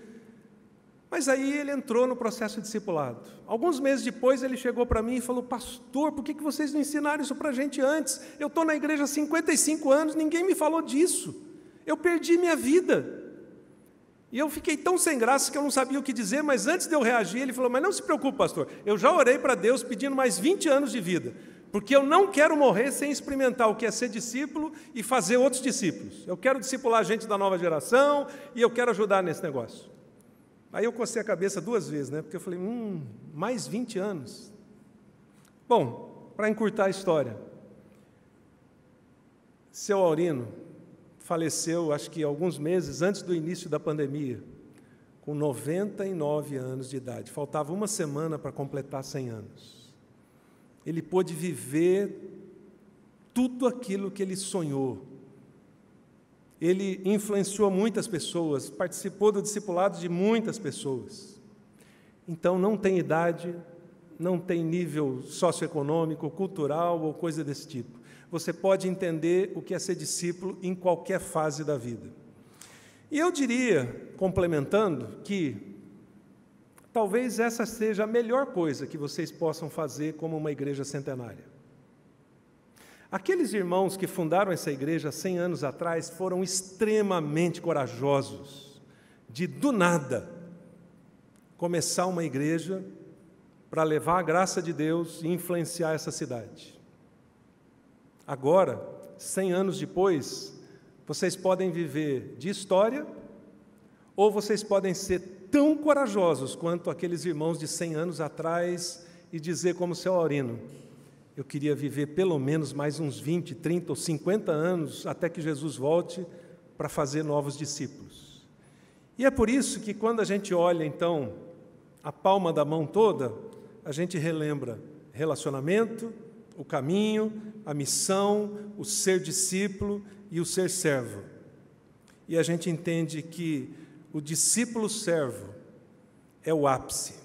Mas aí ele entrou no processo de discipulado. Alguns meses depois ele chegou para mim e falou: pastor, por que vocês não ensinaram isso para a gente antes? Eu estou na igreja há 55 anos, ninguém me falou disso. Eu perdi minha vida. E eu fiquei tão sem graça que eu não sabia o que dizer, mas antes de eu reagir, ele falou: mas não se preocupe, pastor, eu já orei para Deus pedindo mais 20 anos de vida, porque eu não quero morrer sem experimentar o que é ser discípulo e fazer outros discípulos. Eu quero discipular gente da nova geração e eu quero ajudar nesse negócio. Aí eu cocei a cabeça 2 vezes, né? Porque eu falei: mais 20 anos. Bom, para encurtar a história, seu Aurino faleceu, acho que alguns meses antes do início da pandemia, com 99 anos de idade. Faltava uma semana para completar 100 anos. Ele pôde viver tudo aquilo que ele sonhou. Ele influenciou muitas pessoas, participou do discipulado de muitas pessoas. Então, não tem idade, não tem nível socioeconômico, cultural ou coisa desse tipo. Você pode entender o que é ser discípulo em qualquer fase da vida. E eu diria, complementando, que talvez essa seja a melhor coisa que vocês possam fazer como uma igreja centenária. Aqueles irmãos que fundaram essa igreja 100 anos atrás foram extremamente corajosos de, do nada, começar uma igreja para levar a graça de Deus e influenciar essa cidade. Agora, 100 anos depois, vocês podem viver de história ou vocês podem ser tão corajosos quanto aqueles irmãos de 100 anos atrás e dizer como seu Aurino: eu queria viver pelo menos mais uns 20, 30 ou 50 anos até que Jesus volte para fazer novos discípulos. E é por isso que quando a gente olha, então, a palma da mão toda, a gente relembra relacionamento, o caminho, a missão, o ser discípulo e o ser servo. E a gente entende que o discípulo servo é o ápice,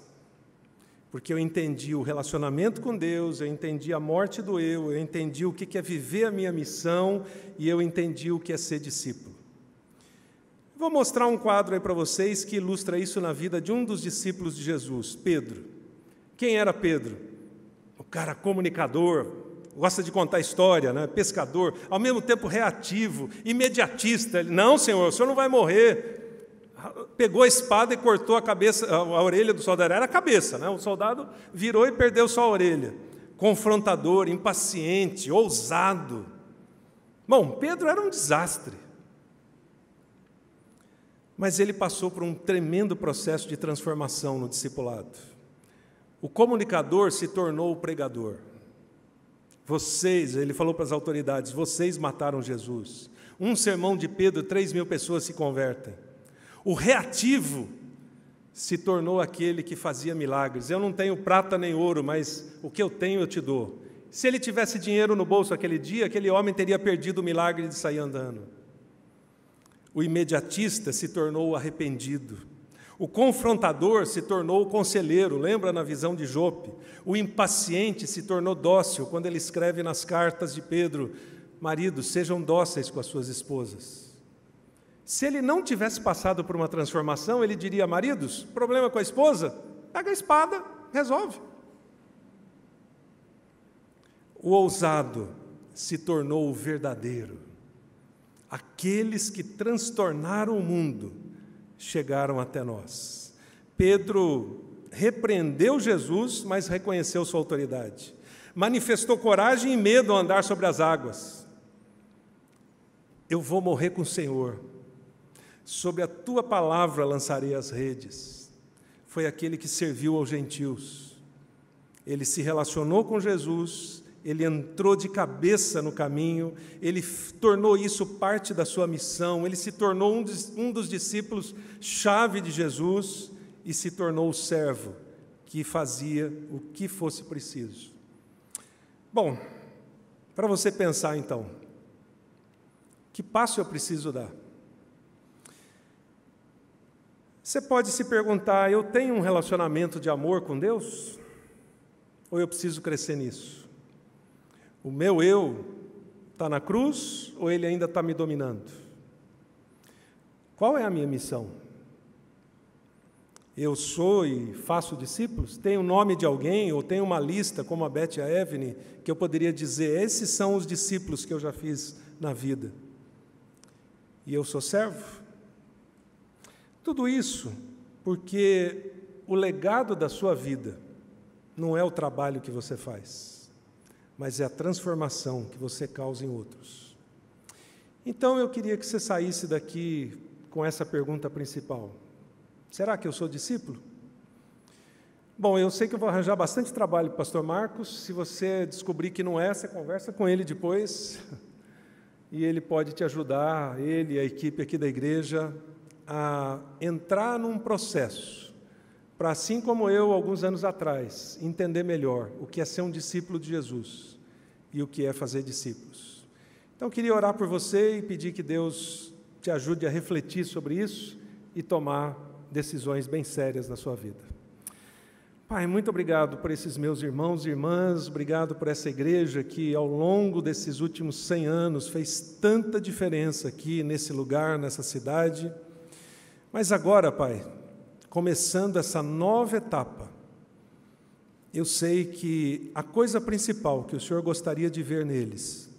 porque eu entendi o relacionamento com Deus, eu entendi a morte do eu entendi o que é viver a minha missão e eu entendi o que é ser discípulo. Vou mostrar um quadro aí para vocês que ilustra isso na vida de um dos discípulos de Jesus, Pedro. Quem era Pedro? O cara comunicador, gosta de contar história, né? Pescador, ao mesmo tempo reativo, imediatista. Ele, não, Senhor, o senhor não vai morrer. Pegou a espada e cortou a cabeça, a orelha do soldado. Era a cabeça, né? O soldado virou e perdeu só a orelha. Confrontador, impaciente, ousado. Bom, Pedro era um desastre. Mas ele passou por um tremendo processo de transformação no discipulado. O comunicador se tornou o pregador. Vocês, ele falou para as autoridades, vocês mataram Jesus. Um sermão de Pedro, 3.000 pessoas se convertem. O reativo se tornou aquele que fazia milagres. Eu não tenho prata nem ouro, mas o que eu tenho eu te dou. Se ele tivesse dinheiro no bolso aquele dia, aquele homem teria perdido o milagre de sair andando. O imediatista se tornou o arrependido. O confrontador se tornou o conselheiro, lembra na visão de Jope? O impaciente se tornou dócil, quando ele escreve nas cartas de Pedro: maridos, sejam dóceis com as suas esposas. Se ele não tivesse passado por uma transformação, ele diria: maridos, problema com a esposa? Pega a espada, resolve. O ousado se tornou o verdadeiro. Aqueles que transtornaram o mundo chegaram até nós. Pedro repreendeu Jesus, mas reconheceu sua autoridade. Manifestou coragem e medo ao andar sobre as águas. Eu vou morrer com o Senhor. Sobre a tua palavra lançarei as redes. Foi aquele que serviu aos gentios. Ele se relacionou com Jesus, ele entrou de cabeça no caminho, ele tornou isso parte da sua missão, ele se tornou um dos discípulos-chave de Jesus e se tornou o servo que fazia o que fosse preciso. Bom, para você pensar então, que passo eu preciso dar? Você pode se perguntar: eu tenho um relacionamento de amor com Deus? Ou eu preciso crescer nisso? O meu eu está na cruz ou ele ainda está me dominando? Qual é a minha missão? Eu sou e faço discípulos? Tenho o nome de alguém ou tenho uma lista, como a Beth e a Evne, que eu poderia dizer: esses são os discípulos que eu já fiz na vida. E eu sou servo? Tudo isso porque o legado da sua vida não é o trabalho que você faz, mas é a transformação que você causa em outros. Então eu queria que você saísse daqui com essa pergunta principal: será que eu sou discípulo? Bom, eu sei que eu vou arranjar bastante trabalho para o pastor Marcos. Se você descobrir que não é, você conversa com ele depois e ele pode te ajudar, ele e a equipe aqui da igreja, a entrar num processo para, assim como eu, alguns anos atrás, entender melhor o que é ser um discípulo de Jesus e o que é fazer discípulos. Então, eu queria orar por você e pedir que Deus te ajude a refletir sobre isso e tomar decisões bem sérias na sua vida. Pai, muito obrigado por esses meus irmãos e irmãs, obrigado por essa igreja que, ao longo desses últimos 100 anos, fez tanta diferença aqui nesse lugar, nessa cidade. Mas agora, Pai, começando essa nova etapa, eu sei que a coisa principal que o Senhor gostaria de ver neles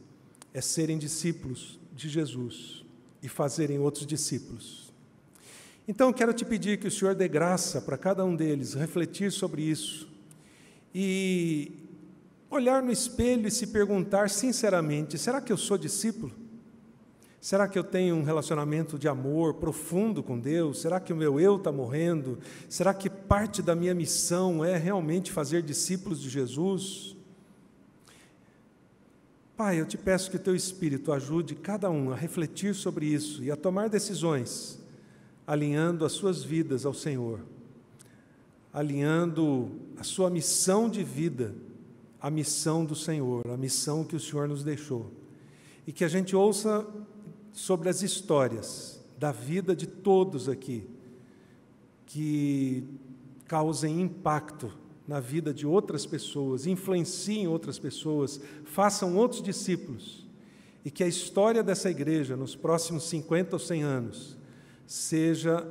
é serem discípulos de Jesus e fazerem outros discípulos. Então, quero te pedir que o Senhor dê graça para cada um deles refletir sobre isso e olhar no espelho e se perguntar sinceramente: será que eu sou discípulo? Será que eu tenho um relacionamento de amor profundo com Deus? Será que o meu eu está morrendo? Será que parte da minha missão é realmente fazer discípulos de Jesus? Pai, eu te peço que o Teu Espírito ajude cada um a refletir sobre isso e a tomar decisões, alinhando as suas vidas ao Senhor, alinhando a sua missão de vida à missão do Senhor, a missão que o Senhor nos deixou. E que a gente ouça sobre as histórias da vida de todos aqui, que causem impacto na vida de outras pessoas, influenciem outras pessoas, façam outros discípulos, e que a história dessa igreja nos próximos 50 ou 100 anos seja